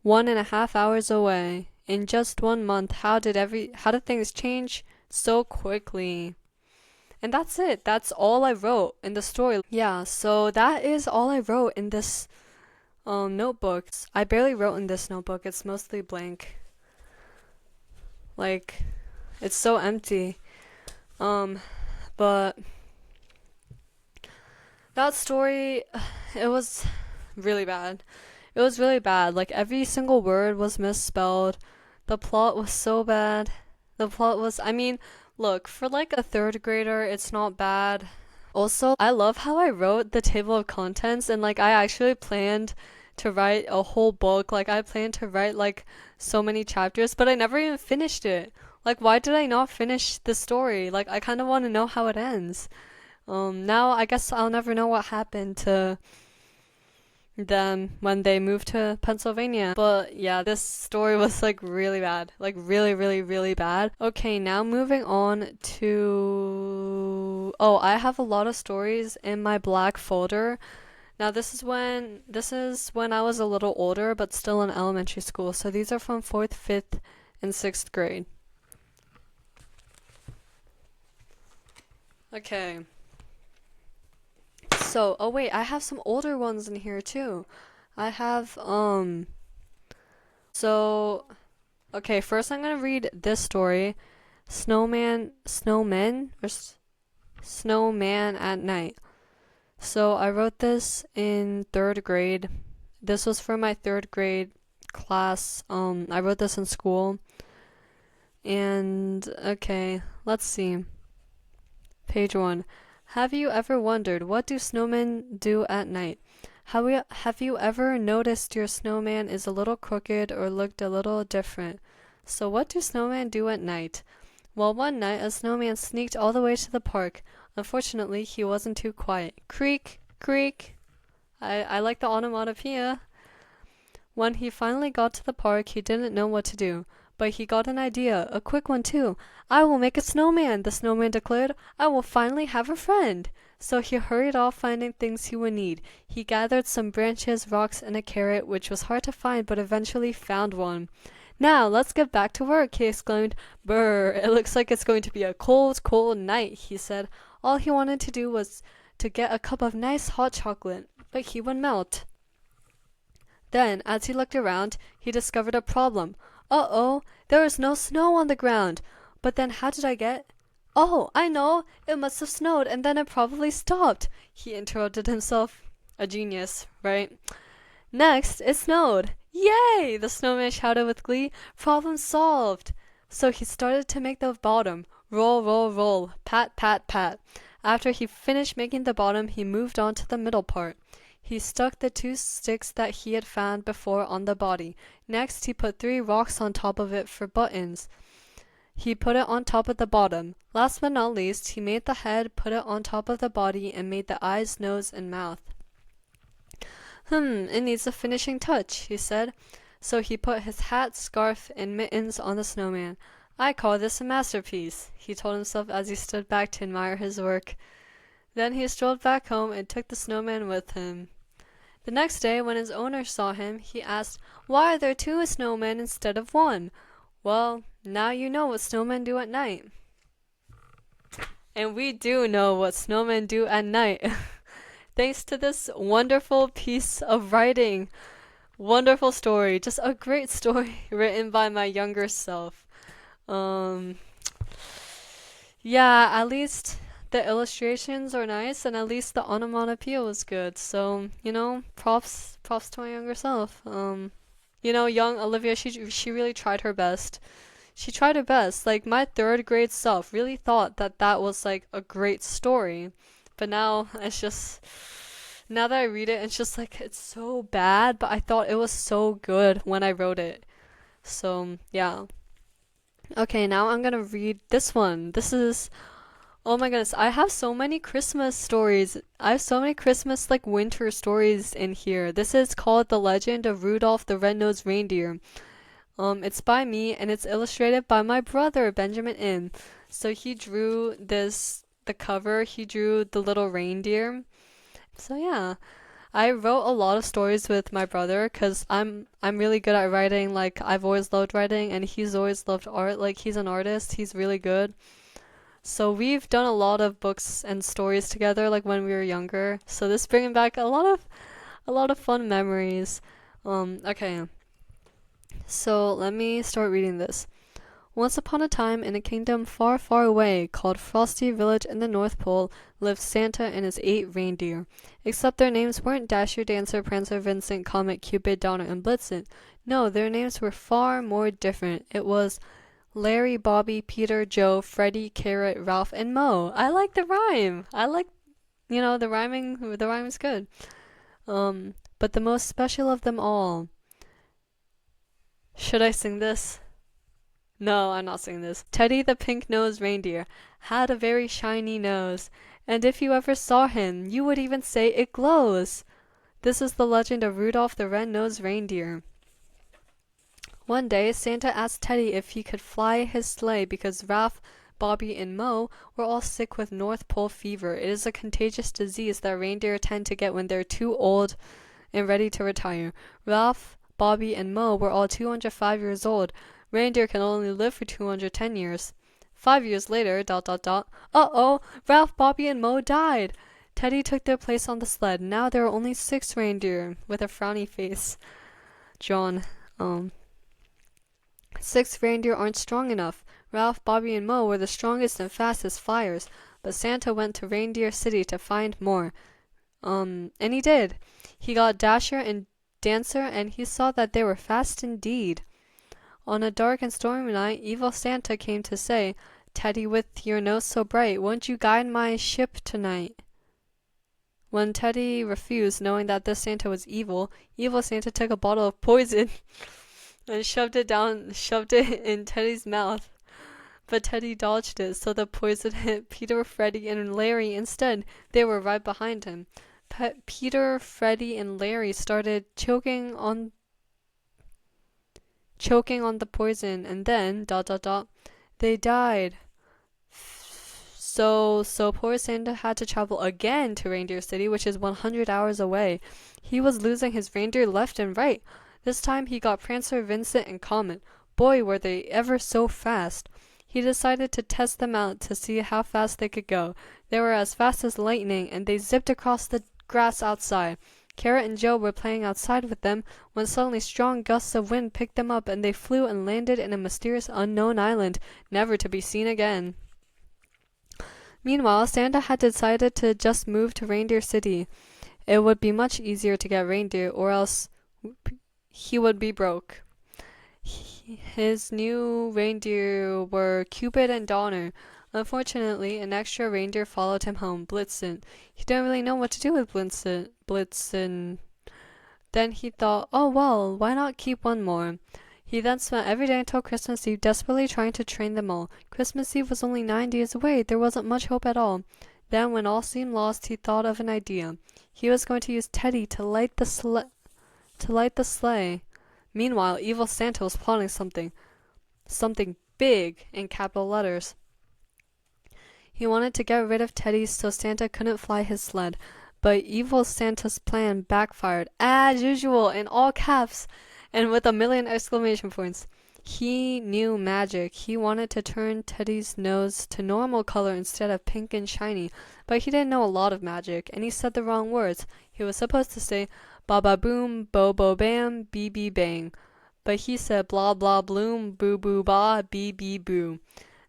Speaker 1: 1.5 hours away. In just 1 month, how did things change so quickly? And that's it. That's all I wrote in the story. Yeah, so that is all I wrote in this notebook. I barely wrote in this notebook. It's mostly blank. Like, it's so empty. But that story, it was really bad. It was really bad. Like, every single word was misspelled. The plot was so bad. I mean, look, for like a third grader, it's not bad. Also, I love how I wrote the table of contents and like I actually planned to write a whole book. Like, I planned to write like so many chapters, but I never even finished it. Like, why did I not finish the story? Like, I kind of want to know how it ends. Now I guess I'll never know what happened to them when they moved to Pennsylvania. But yeah, this story was like really bad. Like really, really, really bad. Okay, now moving on to... Oh, I have a lot of stories in my black folder. Now this is when I was a little older but still in elementary school. So these are from 4th, 5th, and 6th grade. Okay. So, oh wait, I have some older ones in here too. I have So, okay, first I'm gonna read this story. Snowman at night. So I wrote this in third grade. This was for my third grade class. I wrote this in school. And okay, let's see. Page 1. Have you ever wondered what do snowmen do at night? Have you ever noticed your snowman is a little crooked or looked a little different? So what do snowmen do at night? Well, one night a snowman sneaked all the way to the park. Unfortunately, he wasn't too quiet. Creak, creak. I like the onomatopoeia. When he finally got to the park, he didn't know what to do. But he got an idea, a quick one too. I will make a snowman, the snowman declared. I will finally have a friend. So he hurried off finding things he would need. He gathered some branches, rocks, and a carrot, which was hard to find, but eventually found one. Now, let's get back to work, he exclaimed. Brr, it looks like it's going to be a cold, cold night, he said. All he wanted to do was to get a cup of nice hot chocolate, but he would melt. Then, as he looked around, he discovered a problem. Uh-oh, there is no snow on the ground. But then how did I get... Oh, I know! It must have snowed, and then it probably stopped, he interrupted himself. A genius, right? Next, it snowed. Yay! The snowman shouted with glee. Problem solved! So he started to make the bottom. Roll, roll, roll. Pat, pat, pat. After he finished making the bottom, he moved on to the middle part. He stuck the 2 sticks that he had found before on the body. Next, he put 3 rocks on top of it for buttons. He put it on top of the bottom. Last but not least, he made the head, put it on top of the body, and made the eyes, nose, and mouth. It needs a finishing touch, he said. So he put his hat, scarf, and mittens on the snowman. I call this a masterpiece, he told himself as he stood back to admire his work. Then he strolled back home and took the snowman with him. The next day, when his owner saw him, he asked, Why are there 2 snowmen instead of 1? Well, now you know what snowmen do at night. And we do know what snowmen do at night. Thanks to this wonderful piece of writing. Wonderful story. Just a great story written by my younger self. Yeah, at least the illustrations are nice, and at least the onomatopoeia was good. So, props to my younger self. Young Olivia, she really tried her best. She tried her best. Like, my third grade self really thought that that was like a great story, but now it's just, now that I read it, it's just like it's so bad. But I thought it was so good when I wrote it. So yeah. Okay, now I'm gonna read this one. This is, oh my goodness, I have so many Christmas stories. I have so many Christmas, like, winter stories in here. This is called The Legend of Rudolph the Red-Nosed Reindeer. It's by me, and it's illustrated by my brother, Benjamin M. So he drew the cover, he drew the little reindeer. So yeah. I wrote a lot of stories with my brother because I'm really good at writing. Like, I've always loved writing, and he's always loved art. Like, he's an artist. He's really good. So we've done a lot of books and stories together, like when we were younger. So this bringing back a lot of fun memories. Okay. So let me start reading this. Once upon a time, in a kingdom far, far away, called Frosty Village in the North Pole, lived Santa and his 8 reindeer. Except their names weren't Dasher, Dancer, Prancer, Vincent, Comet, Cupid, Donner, and Blitzen. No, their names were far more different. It was Larry, Bobby, Peter, Joe, Freddie, Carrot, Ralph, and Mo. I like the rhyme. I like, the rhyming. The rhyme is good. But the most special of them all. Should I sing this? No, I'm not singing this. Teddy the pink-nosed reindeer had a very shiny nose, and if you ever saw him, you would even say it glows. This is the legend of Rudolph the Red-Nosed Reindeer. One day, Santa asked Teddy if he could fly his sleigh because Ralph, Bobby, and Mo were all sick with North Pole fever. It is a contagious disease that reindeer tend to get when they're too old and ready to retire. Ralph, Bobby, and Mo were all 205 years old. Reindeer can only live for 210 years. 5 years later, ... Uh-oh! Ralph, Bobby, and Mo died! Teddy took their place on the sled. Now there are only 6 reindeer, with a frowny face. John, 6 reindeer aren't strong enough. Ralph, Bobby, and Mo were the strongest and fastest flyers, but Santa went to Reindeer City to find more. And he did. He got Dasher and Dancer, and he saw that they were fast indeed. On a dark and stormy night, evil Santa came to say, "Teddy, with your nose so bright, won't you guide my ship tonight?" When Teddy refused, knowing that this Santa was evil, evil Santa took a bottle of poison and shoved it in Teddy's mouth. But Teddy dodged it, so the poison hit Peter, Freddy, and Larry instead. They were right behind him. Peter, Freddy, and Larry started choking on the poison, and then ... they died. So poor Santa had to travel again to Reindeer City, which is 100 hours away. He was losing his reindeer left and right. This time he got Prancer, Vincent, and Comet. Boy, were they ever so fast. He decided to test them out to see how fast they could go. They were as fast as lightning, and they zipped across the grass outside. Carrot and Joe were playing outside with them when suddenly strong gusts of wind picked them up, and they flew and landed in a mysterious unknown island, never to be seen again. Meanwhile, Santa had decided to just move to Reindeer City. It would be much easier to get reindeer, or else he would be broke. His new reindeer were Cupid and Donner. Unfortunately, an extra reindeer followed him home, Blitzen. He didn't really know what to do with Blitzen. Then he thought, oh well, why not keep one more? He then spent every day until Christmas Eve desperately trying to train them all. Christmas Eve was only 9 days away. There wasn't much hope at all. Then, when all seemed lost, he thought of an idea. He was going to use Teddy to light the sleigh. Meanwhile, evil Santa was plotting something big in capital letters. He wanted to get rid of Teddy so Santa couldn't fly his sled, but evil Santa's plan backfired, as usual, in all caps, and with a million exclamation points. He knew magic. He wanted to turn Teddy's nose to normal color instead of pink and shiny, but he didn't know a lot of magic, and he said the wrong words. He was supposed to say, ba-ba boom, bo-bo bam, bee-bee bang, but he said blah blah bloom, boo-boo ba, bee-bee boo.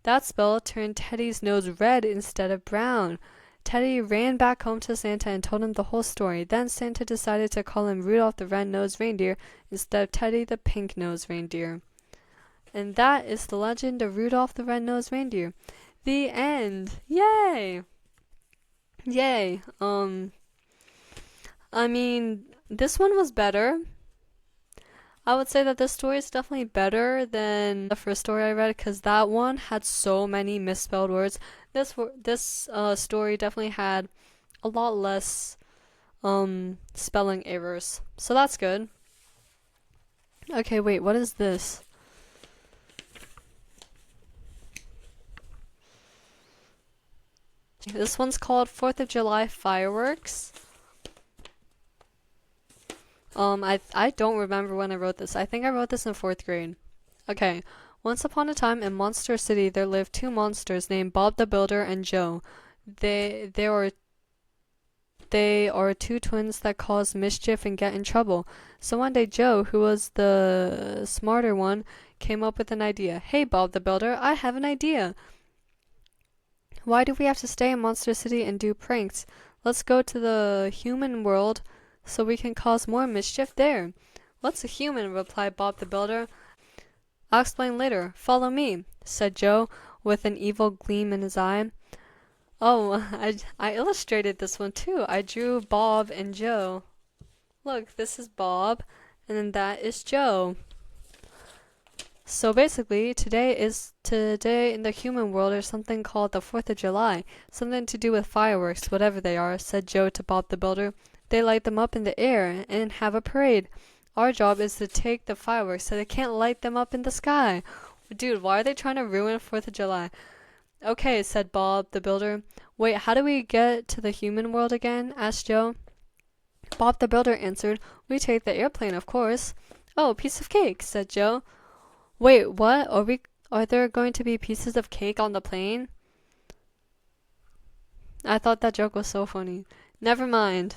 Speaker 1: That spell turned Teddy's nose red instead of brown. Teddy ran back home to Santa and told him the whole story. Then Santa decided to call him Rudolph the Red-Nosed Reindeer instead of Teddy the Pink-Nosed Reindeer. And that is the legend of Rudolph the Red-Nosed Reindeer. The end. Yay! Yay. I mean, this one was better. I would say that this story is definitely better than the first story I read, because that one had so many misspelled words. This story definitely had a lot less spelling errors, so that's good. Okay, wait, what is this? This one's called 4th of July Fireworks. I don't remember when I wrote this. I think I wrote this in 4th grade. Okay. Once upon a time in Monster City, there lived 2 monsters named Bob the Builder and Joe. They are 2 twins that cause mischief and get in trouble. So one day Joe, who was the smarter one, came up with an idea. Hey, Bob the Builder, I have an idea. Why do we have to stay in Monster City and do pranks? Let's go to the human world so we can cause more mischief there. What's a human? Replied Bob the Builder. I'll explain later. Follow me, said Joe, with an evil gleam in his eye. Oh, I illustrated this one too. I drew Bob and Joe. Look, this is Bob, and then that is Joe. So basically, today in the human world is something called the 4th of July. Something to do with fireworks, whatever they are, said Joe to Bob the Builder. They light them up in the air and have a parade. Our job is to take the fireworks so they can't light them up in the sky. Dude, why are they trying to ruin 4th of July? Okay, said Bob the Builder. Wait, how do we get to the human world again? Asked Joe. Bob the Builder answered, we take the airplane, of course. Oh, piece of cake, said Joe. Wait, what? Are there going to be pieces of cake on the plane? I thought that joke was so funny. Never mind.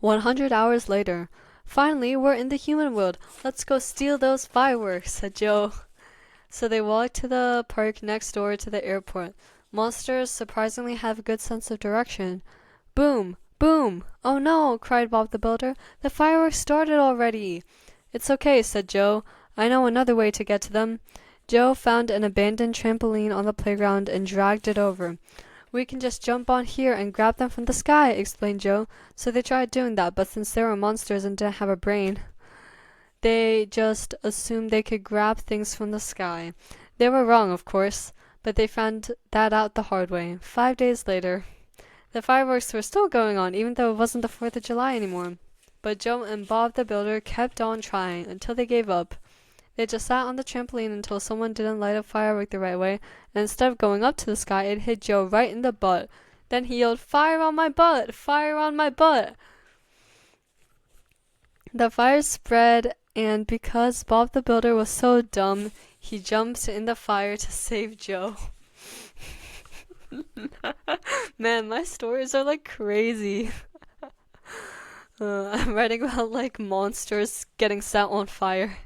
Speaker 1: 100 hours later, Finally, we're in the human world. Let's go steal those fireworks, said Joe. So they walked to the park next door to the airport. Monsters surprisingly have a good sense of direction. Boom! Boom! Oh no! Cried Bob the Builder. The fireworks started already! It's okay, said Joe. I know another way to get to them. Joe found an abandoned trampoline on the playground and dragged it over. We can just jump on here and grab them from the sky, explained Joe. So they tried doing that, but since they were monsters and didn't have a brain, they just assumed they could grab things from the sky. They were wrong, of course, but they found that out the hard way. 5 days later, the fireworks were still going on, even though it wasn't the 4th of July anymore. But Joe and Bob the Builder kept on trying until they gave up. They just sat on the trampoline until someone didn't light a firework the right way, and instead of going up to the sky, it hit Joe right in the butt. Then he yelled, "Fire on my butt! Fire on my butt!" The fire spread, and because Bob the Builder was so dumb, he jumped in the fire to save Joe. Man, my stories are like crazy. I'm writing about like monsters getting set on fire.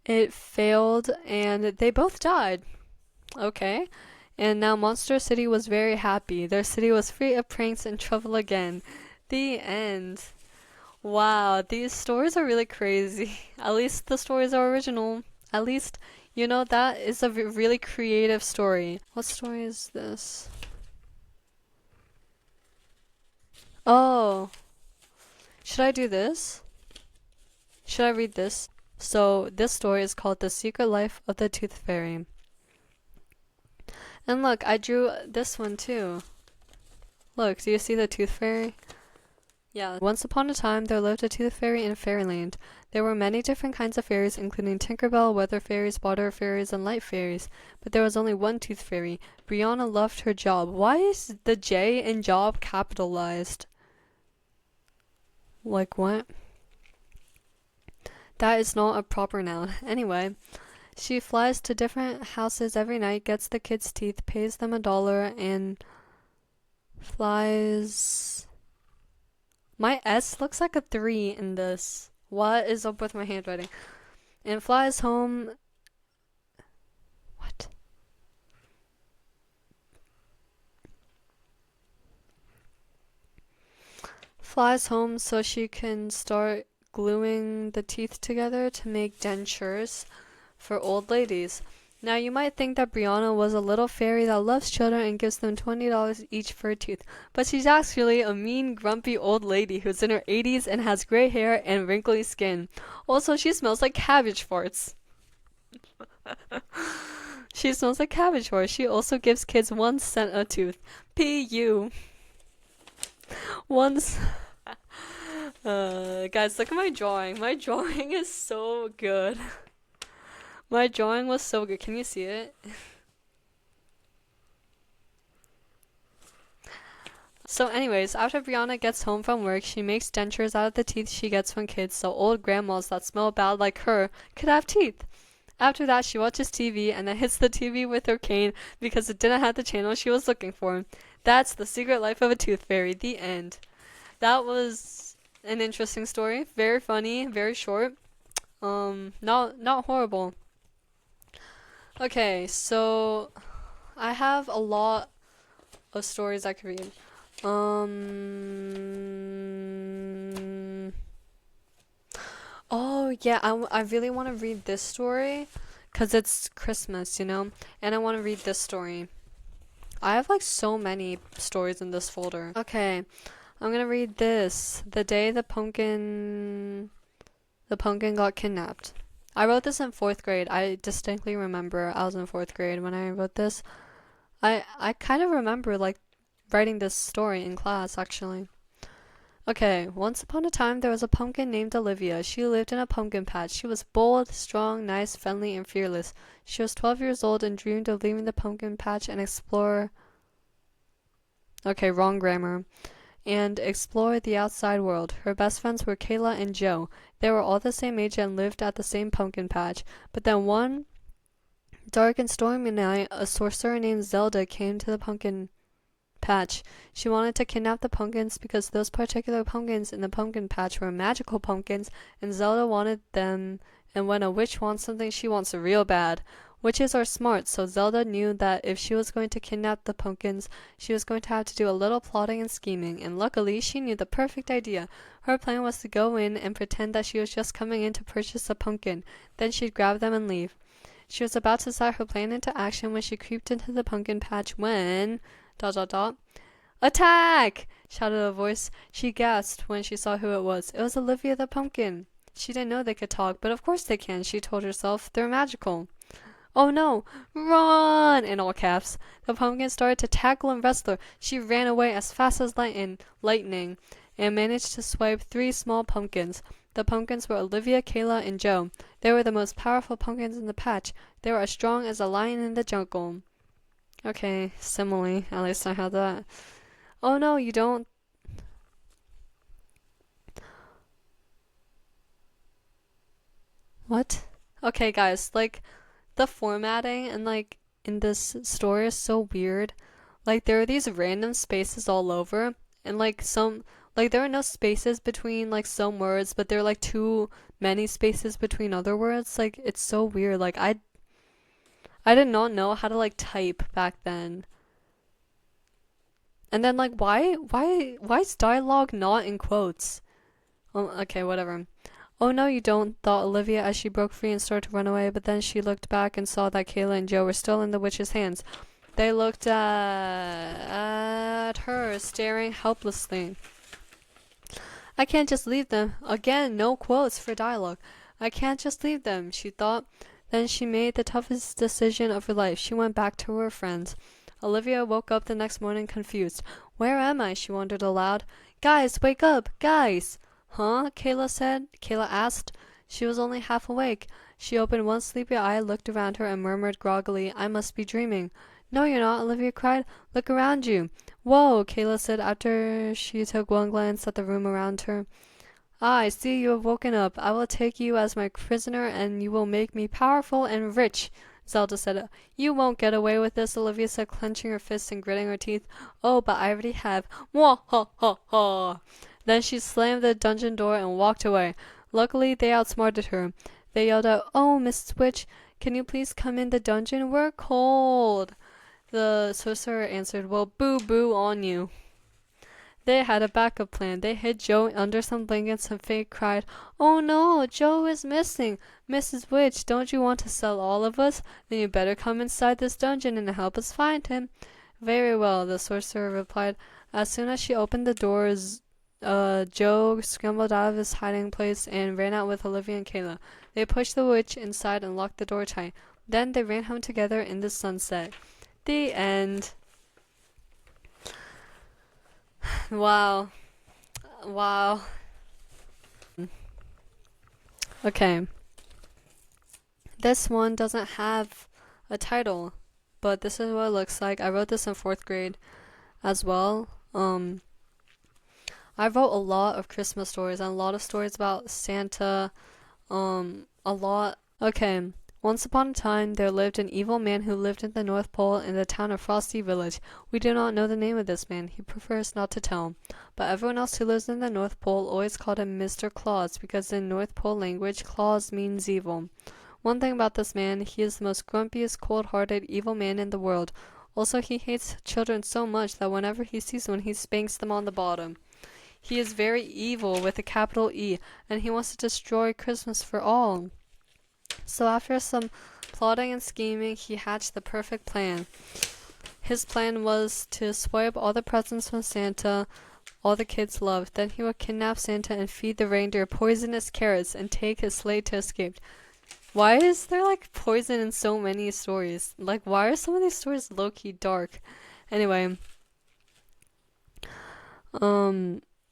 Speaker 1: It failed and they both died. Okay. And now Monster City was very happy. Their city was free of pranks and trouble again. The end. Wow, these stories are really crazy. At least the stories are original. At least, you know, that is a really creative story. What story is this? Oh. Should I do this? Should I read this? So, this story is called The Secret Life of the Tooth Fairy. And look, I drew this one too. Look, do you see the Tooth Fairy? Yeah. Once upon a time, there lived a tooth fairy in fairyland. There were many different kinds of fairies, including Tinkerbell, weather fairies, water fairies, and light fairies. But there was only one tooth fairy. Brianna loved her job. Why is the J in job capitalized? Like what? That is not a proper noun. Anyway, she flies to different houses every night, gets the kids' teeth, pays them $1, and flies. My S looks like a 3 in this. What is up with my handwriting? And flies home. What? Flies home so she can start gluing the teeth together to make dentures for old ladies. Now you might think that Brianna was a little fairy that loves children and gives them $20 each for a tooth, but she's actually a mean, grumpy old lady who's in her 80s and has gray hair and wrinkly skin. Also, she smells like cabbage farts. She smells like cabbage farts. She also gives kids 1 cent a tooth. P.U. Once. Guys, look at my drawing. My drawing is so good. My drawing was so good. Can you see it? So anyways, after Brianna gets home from work, she makes dentures out of the teeth she gets from kids so old grandmas that smell bad like her could have teeth. After that, she watches TV and then hits the TV with her cane because it didn't have the channel she was looking for. That's the secret life of a tooth fairy. The end. That was an interesting story. Very funny, very short. Not horrible. Okay, so I have a lot of stories I could read. Oh yeah, I really want to read this story because it's Christmas, you know, and I want to read this story. I have like so many stories in this folder. Okay, I'm gonna read this. The day the pumpkin got kidnapped. I wrote this in 4th grade. I distinctly remember I was in 4th grade when I wrote this. I kind of remember like writing this story in class actually. Okay, once upon a time there was a pumpkin named Olivia. She lived in a pumpkin patch. She was bold, strong, nice, friendly, and fearless. She was 12 years old and dreamed of leaving the pumpkin patch and explore. Okay, wrong grammar. And explore the outside world. Her best friends were Kayla and Joe. They were all the same age and lived at the same pumpkin patch. But then one dark and stormy night, a sorcerer named Zelda came to the pumpkin patch. She wanted to kidnap the pumpkins because those particular pumpkins in the pumpkin patch were magical pumpkins, and Zelda wanted them, and when a witch wants something, she wants it real bad. Witches are smart, so Zelda knew that if she was going to kidnap the pumpkins, she was going to have to do a little plotting and scheming, and luckily she knew the perfect idea. Her plan was to go in and pretend that she was just coming in to purchase a pumpkin, then she'd grab them and leave. She was about to set her plan into action when she creeped into the pumpkin patch when... ... "Attack!" shouted a voice. She gasped when she saw who it was. It was Olivia the pumpkin. She didn't know they could talk, but of course they can, she told herself. They're magical. "Oh no! Run!" in all caps. The pumpkin started to tackle and wrestle her. She ran away as fast as lightning and managed to swipe 3 small pumpkins. The pumpkins were Olivia, Kayla, and Joe. They were the most powerful pumpkins in the patch. They were as strong as a lion in the jungle. Okay, simile. At least I had that. Oh no, you don't. What? Okay, guys, like, the formatting and like in this story is so weird. Like there are these random spaces all over, and like there are no spaces between like some words, but there are like too many spaces between other words. Like it's so weird. Like I did not know how to like type back then. And then like why is dialogue not in quotes? Oh, okay, whatever. "Oh no, you don't," thought Olivia as she broke free and started to run away, but then she looked back and saw that Kayla and Joe were still in the witch's hands. They looked at her, staring helplessly. "I can't just leave them." Again, no quotes for dialogue. "I can't just leave them," she thought. Then she made the toughest decision of her life. She went back to her friends. Olivia woke up the next morning confused. "Where am I?" she wondered aloud. "Guys, wake up! Guys!" "Huh?" Kayla asked. She was only half awake. She opened one sleepy eye, looked around her, and murmured groggily, "I must be dreaming." "No, you're not," Olivia cried. "Look around you." "Whoa," Kayla said after she took one glance at the room around her. "Ah, I see you have woken up. I will take you as my prisoner, and you will make me powerful and rich," Zelda said. "You won't get away with this," Olivia said, clenching her fists and gritting her teeth. "Oh, but I already have. Mwah ha ha ha." Then she slammed the dungeon door and walked away. Luckily, they outsmarted her. They yelled out, "Oh, Mrs. Witch, can you please come in the dungeon? We're cold." The sorcerer answered, "Well, boo-boo on you." They had a backup plan. They hid Joe under some blankets and Faye cried, "Oh no, Joe is missing. Mrs. Witch, don't you want to sell all of us? Then you better come inside this dungeon and help us find him." "Very well," the sorcerer replied. As soon as she opened the doors, Joe scrambled out of his hiding place and ran out with Olivia and Kayla. They pushed the witch inside and locked the door tight. Then they ran home together in the sunset. The end. Wow. Wow. Okay. This one doesn't have a title, but this is what it looks like. I wrote this in 4th grade as well. I wrote a lot of Christmas stories and a lot of stories about Santa. A lot. Okay. Once upon a time, there lived an evil man who lived in the North Pole in the town of Frosty Village. We do not know the name of this man. He prefers not to tell. But everyone else who lives in the North Pole always called him Mr. Claus because in North Pole language, Claus means evil. One thing about this man, he is the most grumpiest, cold-hearted, evil man in the world. Also, he hates children so much that whenever he sees one, he spanks them on the bottom. He is very evil with a capital E, and he wants to destroy Christmas for all. So after some plotting and scheming, he hatched the perfect plan. His plan was to swipe all the presents from Santa all the kids loved. Then he would kidnap Santa and feed the reindeer poisonous carrots and take his sleigh to escape. Why is there like poison in so many stories? Like, why are some of these stories low-key dark? Anyway.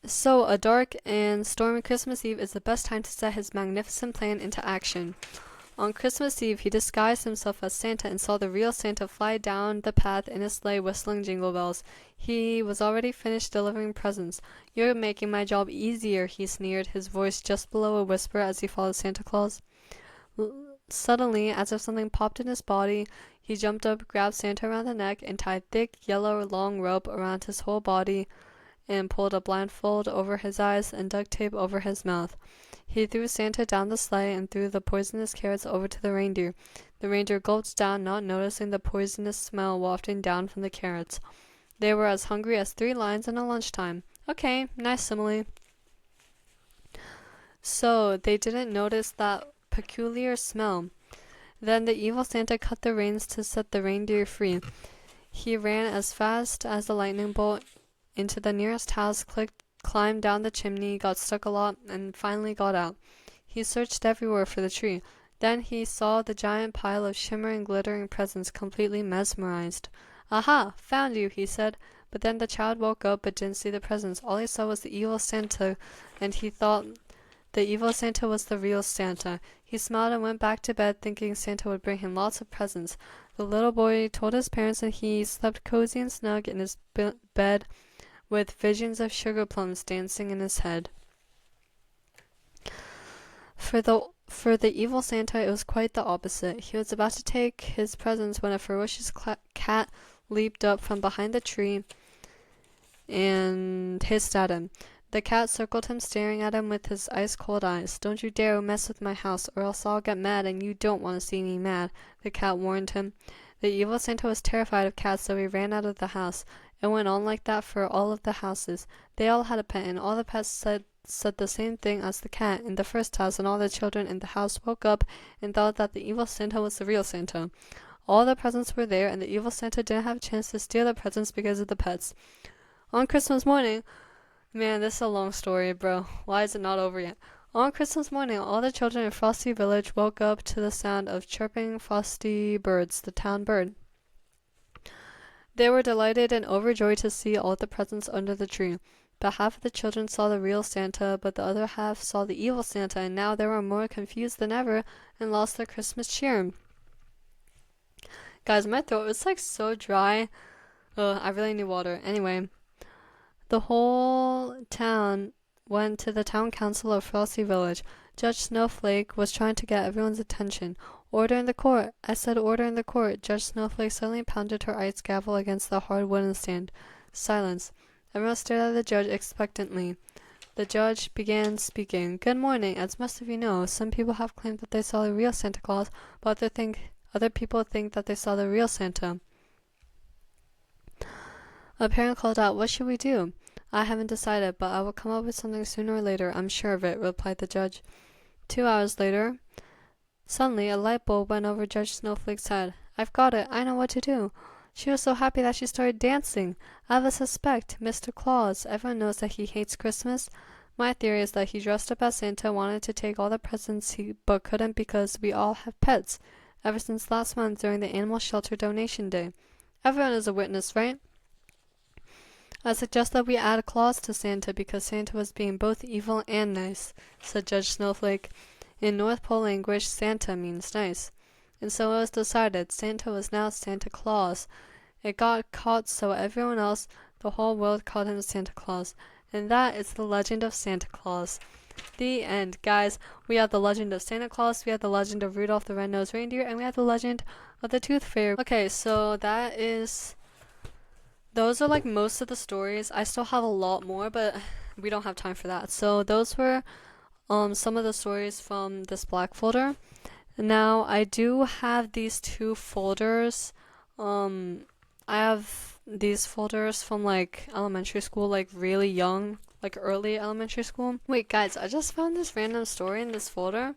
Speaker 1: So a dark and stormy Christmas Eve is the best time to set his magnificent plan into action. On Christmas Eve, he disguised himself as Santa and saw the real Santa fly down the path in a sleigh whistling jingle bells. He was already finished delivering presents. "You're making my job easier," he sneered, his voice just below a whisper as he followed Santa Claus. Suddenly, as if something popped in his body, he jumped up, grabbed Santa around the neck, and tied thick, yellow, long rope around his whole body, and pulled a blindfold over his eyes and duct tape over his mouth. He threw Santa down the sleigh and threw the poisonous carrots over to the reindeer. The reindeer gulped down, not noticing the poisonous smell wafting down from the carrots. They were as hungry as 3 lions in a lunchtime. Okay, nice simile. So, they didn't notice that peculiar smell. Then the evil Santa cut the reins to set the reindeer free. He ran as fast as a lightning bolt into the nearest house, climbed down the chimney, got stuck a lot, and finally got out. He searched everywhere for the tree. Then he saw the giant pile of shimmering, glittering presents, completely mesmerized. "Aha! Found you," he said. But then the child woke up but didn't see the presents. All he saw was the evil Santa, and he thought the evil Santa was the real Santa. He smiled and went back to bed, thinking Santa would bring him lots of presents. The little boy told his parents, and he slept cozy and snug in his bed with visions of sugar plums dancing in his head. For the evil Santa, it was quite the opposite. He was about to take his presents when a ferocious cat leaped up from behind the tree and hissed at him. The cat circled him, staring at him with his ice-cold eyes. "Don't you dare mess with my house, or else I'll get mad, and you don't want to see me mad," the cat warned him. The evil Santa was terrified of cats, so he ran out of the house. It went on like that for all of the houses. They all had a pet, and all the pets said the same thing as the cat in the first house, and all the children in the house woke up and thought that the evil Santa was the real Santa. All the presents were there, and the evil Santa didn't have a chance to steal the presents because of the pets. On Christmas morning, man, this is a long story, bro. Why is it not over yet? On Christmas morning, all the children in Frosty Village woke up to the sound of chirping frosty birds, the town bird. They were delighted and overjoyed to see all the presents under the tree. But half of the children saw the real Santa, but the other half saw the evil Santa, and now they were more confused than ever and lost their Christmas cheer. Guys, my throat is like so dry. I really need water. Anyway, the whole town went to the town council of Frosty Village. Judge Snowflake was trying to get everyone's attention. "Order in the court! I said order in the court!" Judge Snowflake suddenly pounded her ice gavel against the hard wooden stand. Silence. Everyone stared at the judge expectantly. The judge began speaking. "Good morning. As most of you know, some people have claimed that they saw the real Santa Claus, but other people think that they saw the real Santa." A parent called out, "What should we do?" "I haven't decided, but I will come up with something sooner or later, I'm sure of it," replied the judge. 2 hours later, suddenly a light bulb went over Judge Snowflake's head. "I've got it. I know what to do." She was so happy that she started dancing. "I have a suspect, Mr. Claus. Everyone knows that he hates Christmas. My theory is that he dressed up as Santa, wanted to take all the presents but couldn't because we all have pets, ever since last month during the animal shelter donation day. Everyone is a witness, right? I suggest that we add a clause to Santa because Santa was being both evil and nice," said Judge Snowflake. "In North Pole language, Santa means nice." And so it was decided. Santa was now Santa Claus. It got caught, so everyone else, the whole world, called him Santa Claus. And that is the legend of Santa Claus. The end, guys. We have the legend of Santa Claus, we have the legend of Rudolph the Red-Nosed Reindeer, and we have the legend of the Tooth Fairy. Okay, so those are like most of the stories. I still have a lot more, but we don't have time for that. So those were some of the stories from this black folder. Now I do have these 2 folders. I have these folders from like elementary school, like really young, like early elementary school. Wait, guys, I just found this random story in this folder,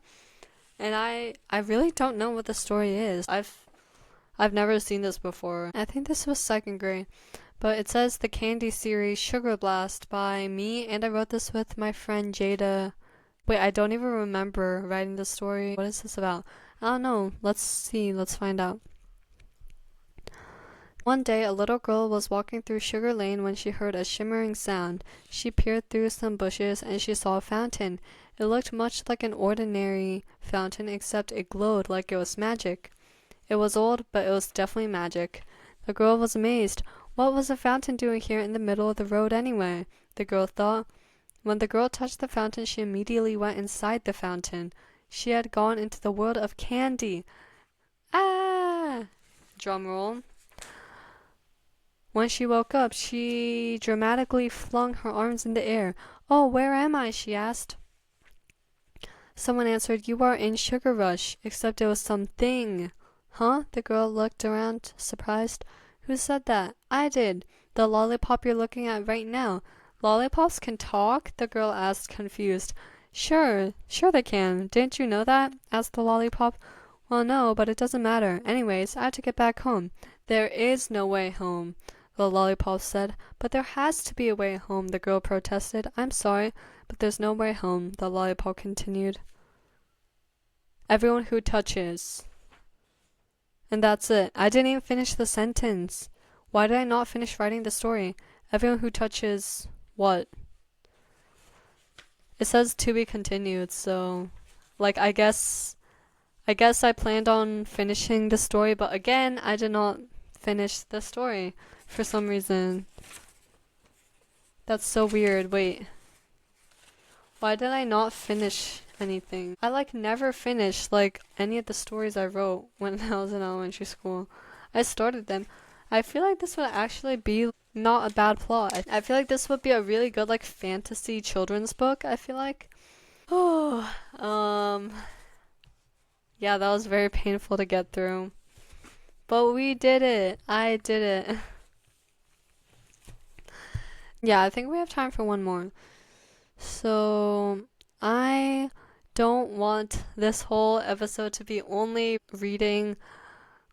Speaker 1: and I really don't know what the story is. I've never seen this before. I think this was 2nd grade. But it says the candy series Sugar Blast by me, and I wrote this with my friend Jada. Wait, I don't even remember writing the story. What is this about? I don't know. Let's see. Let's find out. One day, a little girl was walking through Sugar Lane when she heard a shimmering sound. She peered through some bushes and she saw a fountain. It looked much like an ordinary fountain, except it glowed like it was magic. It was old, but it was definitely magic. The girl was amazed. What was a fountain doing here in the middle of the road anyway? The girl thought. When the girl touched the fountain, she immediately went inside the fountain. She had gone into the world of candy. Ah! Drum roll. When she woke up, she dramatically flung her arms in the air. "Oh, where am I?" she asked. Someone answered, "You are in Sugar Rush," except it was something. Huh? The girl looked around, surprised. Who said that? I did. The lollipop you're looking at right now. Lollipops can talk? The girl asked, confused. Sure they can. Didn't you know that? Asked the lollipop. Well, no, but it doesn't matter. Anyways, I have to get back home. There is no way home, the lollipop said. But there has to be a way home, the girl protested. I'm sorry, but there's no way home, the lollipop continued. Everyone who touches. And that's it. I didn't even finish the sentence. Why did I not finish writing the story? Everyone who touches what? It says to be continued, so like I guess I planned on finishing the story, but again, I did not finish the story for some reason. That's so weird. Wait. Why did I not finish anything? I never finished any of the stories I wrote when I was in elementary school. I started them. I feel like this would actually be not a bad plot. I feel like this would be a really good fantasy children's book, I feel like. Oh, yeah, that was very painful to get through. But we did it. I did it. Yeah, I think we have time for one more. So, I don't want this whole episode to be only reading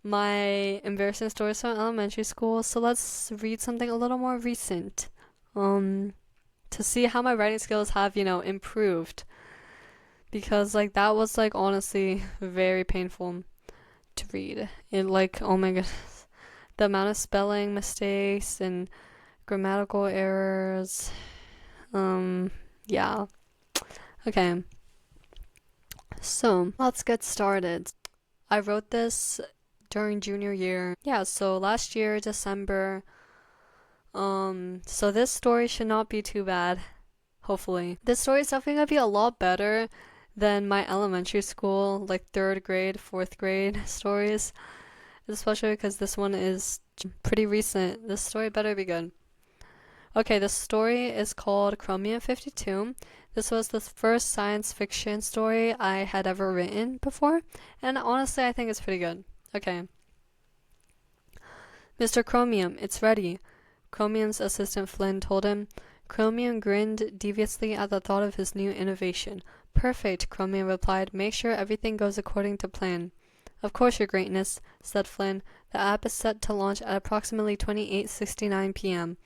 Speaker 1: my embarrassing stories from elementary school, so let's read something a little more recent. To see how my writing skills have, improved. Because that was honestly very painful to read. It oh my goodness. The amount of spelling mistakes and grammatical errors. Yeah. Okay. So, let's get started. I wrote this during junior year. Yeah, so last year, December. So this story should not be too bad. Hopefully. This story is definitely gonna be a lot better than my elementary school, 3rd grade, 4th grade stories. Especially because this one is pretty recent. This story better be good. Okay, the story is called Chromium 52. This was the first science fiction story I had ever written before, and honestly, I think it's pretty good. Okay. Mr. Chromium, it's ready, Chromium's assistant Flynn told him. Chromium grinned deviously at the thought of his new innovation. Perfect, Chromium replied. Make sure everything goes according to plan. Of course, Your Greatness, said Flynn. The app is set to launch at approximately 28:69 p.m.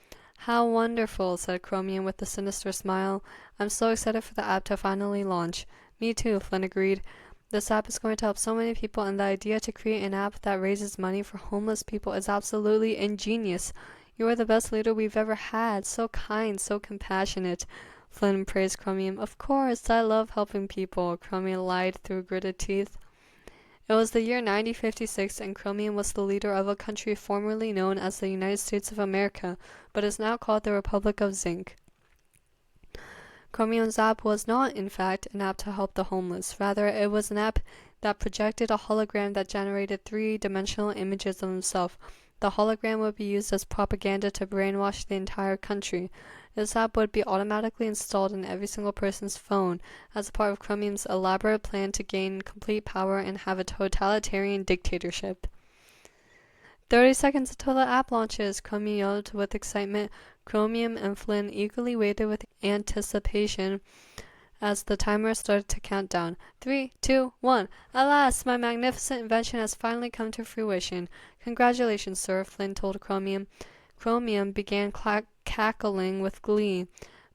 Speaker 1: How wonderful, said Chromium with a sinister smile. I'm so excited for the app to finally launch. Me too, Flynn agreed. This app is going to help so many people, and the idea to create an app that raises money for homeless people is absolutely ingenious. You are the best leader we've ever had. So kind, so compassionate. Flynn praised Chromium. Of course, I love helping people, Chromium lied through gritted teeth. It was the year 1956, and Chromium was the leader of a country formerly known as the United States of America, but is now called the Republic of Zinc. Chromium's app was not, in fact, an app to help the homeless. Rather, it was an app that projected a hologram that generated three-dimensional images of himself. The hologram would be used as propaganda to brainwash the entire country. This app would be automatically installed in every single person's phone as a part of Chromium's elaborate plan to gain complete power and have a totalitarian dictatorship. 30 seconds until the app launches, Chromium yelled with excitement. Chromium and Flynn eagerly waited with anticipation as the timer started to count down. 3, 2, 1. Alas, my magnificent invention has finally come to fruition. Congratulations, sir, Flynn told Chromium. Chromium began cackling with glee.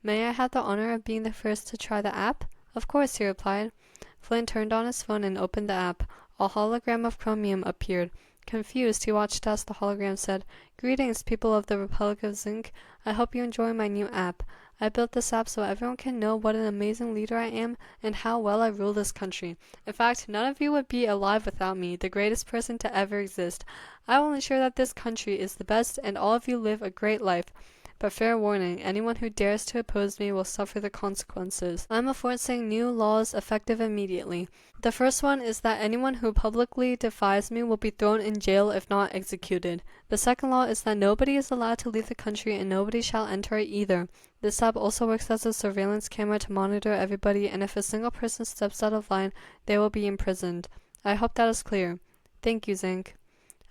Speaker 1: May I have the honor of being the first to try the app? Of course, he replied. Flynn turned on his phone and opened the app. A hologram of Chromium appeared. Confused, he watched as the hologram said, Greetings, people of the Republic of Zinc. I hope you enjoy my new app. I built this app so everyone can know what an amazing leader I am and how well I rule this country. In fact, none of you would be alive without me, the greatest person to ever exist. I will ensure that this country is the best and all of you live a great life. But fair warning, anyone who dares to oppose me will suffer the consequences. I'm enforcing new laws effective immediately. The first one is that anyone who publicly defies me will be thrown in jail if not executed. The second law is that nobody is allowed to leave the country and nobody shall enter it either. This app also works as a surveillance camera to monitor everybody, and if a single person steps out of line, they will be imprisoned. I hope that is clear. Thank you, Zinc.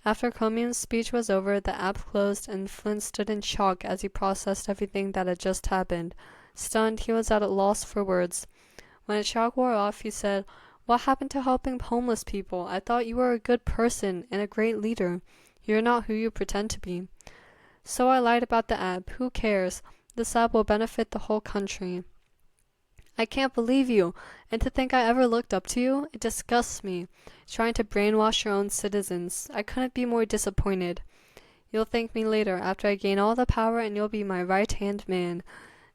Speaker 1: After Chromium's speech was over, the app closed and Flynn stood in shock as he processed everything that had just happened. Stunned, he was at a loss for words. When his shock wore off, he said, "What happened to helping homeless people? I thought you were a good person and a great leader. You're not who you pretend to be." "So I lied about the app. Who cares? This app will benefit the whole country." "I can't believe you. And to think I ever looked up to you? It disgusts me. Trying to brainwash your own citizens. I couldn't be more disappointed." "You'll thank me later, after I gain all the power, and you'll be my right-hand man."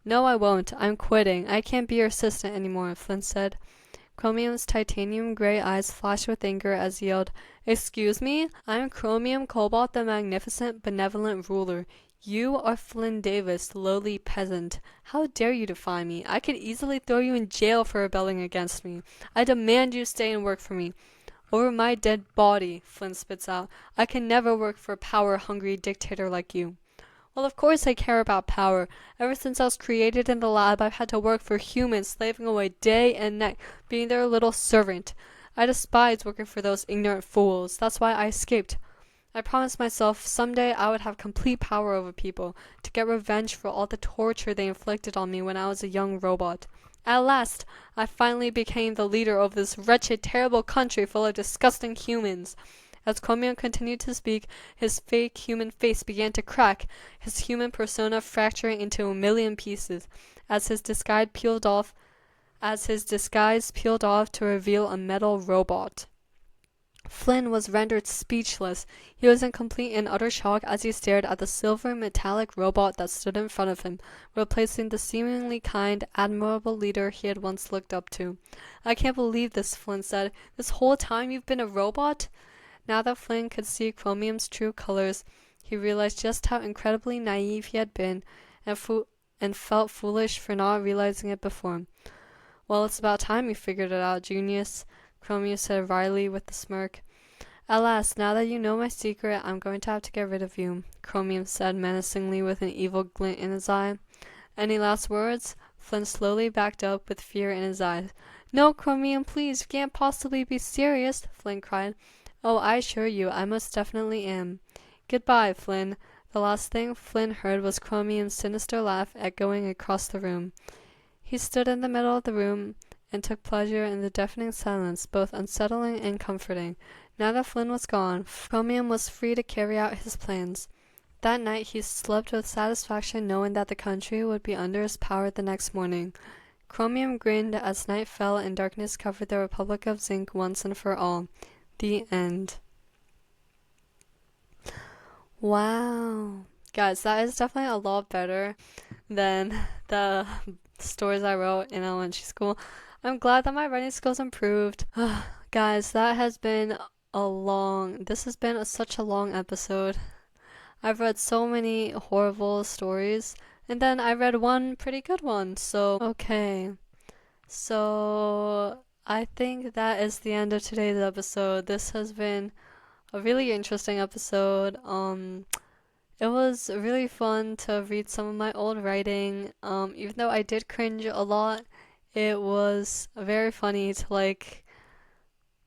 Speaker 1: "No, I won't. I'm quitting. I can't be your assistant anymore," Flynn said. Chromium's titanium gray eyes flashed with anger as he yelled, "Excuse me? I'm Chromium Cobalt, the magnificent, benevolent ruler. You are Flynn Davis, lowly peasant. How dare you defy me? I could easily throw you in jail for rebelling against me. I demand you stay and work for me." "Over my dead body," Flynn spits out. "I can never work for a power-hungry dictator like you." "Well, of course I care about power. Ever since I was created in the lab, I've had to work for humans, slaving away day and night, being their little servant. I despise working for those ignorant fools. That's why I escaped. I promised myself someday I would have complete power over people, to get revenge for all the torture they inflicted on me when I was a young robot. At last, I finally became the leader of this wretched, terrible country full of disgusting humans." As Chromium continued to speak, his fake human face began to crack, his human persona fracturing into a million pieces, as his disguise peeled off to reveal a metal robot. Flynn was rendered speechless. He was in complete and utter shock as he stared at the silver metallic robot that stood in front of him, replacing the seemingly kind, admirable leader he had once looked up to. "I can't believe this," Flynn said. "This whole time you've been a robot?" Now that Flynn could see Chromium's true colors, he realized just how incredibly naive he had been, and felt foolish for not realizing it before. "Well, it's about time you figured it out, genius," Chromium said wryly with a smirk. "At last, now that you know my secret, I'm going to have to get rid of you," Chromium said menacingly with an evil glint in his eye. "Any last words?" Flynn slowly backed up with fear in his eyes. "No, Chromium, please, you can't possibly be serious," Flynn cried. "Oh, I assure you, I most definitely am. Goodbye, Flynn." The last thing Flynn heard was Chromium's sinister laugh echoing across the room. He stood in the middle of the room and took pleasure in the deafening silence, both unsettling and comforting. Now that Flynn was gone, Chromium was free to carry out his plans. That night he slept with satisfaction, knowing that the country would be under his power the next morning. Chromium grinned as night fell and darkness covered the Republic of Zinc once and for all. The end. Wow. Guys, that is definitely a lot better than the stories I wrote in elementary school. I'm glad that my writing skills improved. Guys, this has been such a long episode. I've read so many horrible stories, and then I read one pretty good one. Okay. So I think that is the end of today's episode. This has been a really interesting episode. It was really fun to read some of my old writing. Even though I did cringe a lot, it was very funny to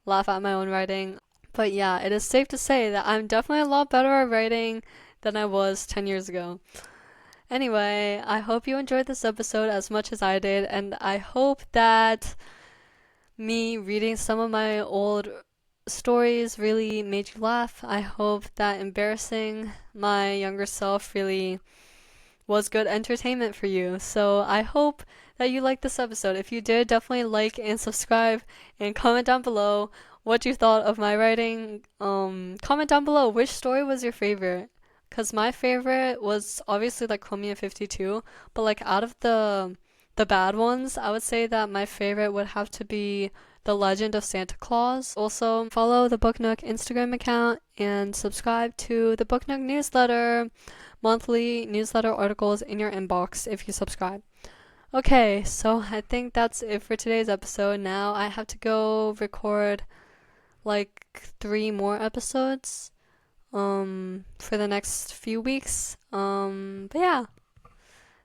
Speaker 1: laugh at my own writing. But yeah, it is safe to say that I'm definitely a lot better at writing than I was 10 years ago. Anyway, I hope you enjoyed this episode as much as I did, and I hope that me reading some of my old stories really made you laugh. I hope that embarrassing my younger self really was good entertainment for you. So I hope that you liked this episode. If you did, definitely like and subscribe and comment down below what you thought of my writing. Comment down below which story was your favorite. Because my favorite was obviously Chromium 52, but out of the the bad ones, I would say that my favorite would have to be The Legend of Santa Claus. Also, follow the Book Nook Instagram account and subscribe to the Book Nook newsletter. Monthly newsletter articles in your inbox if you subscribe. Okay, so I think that's it for today's episode. Now I have to go record like 3 more episodes for the next few weeks. But yeah.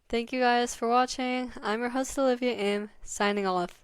Speaker 1: Thank you guys for watching. I'm your host Olivia Im, signing off.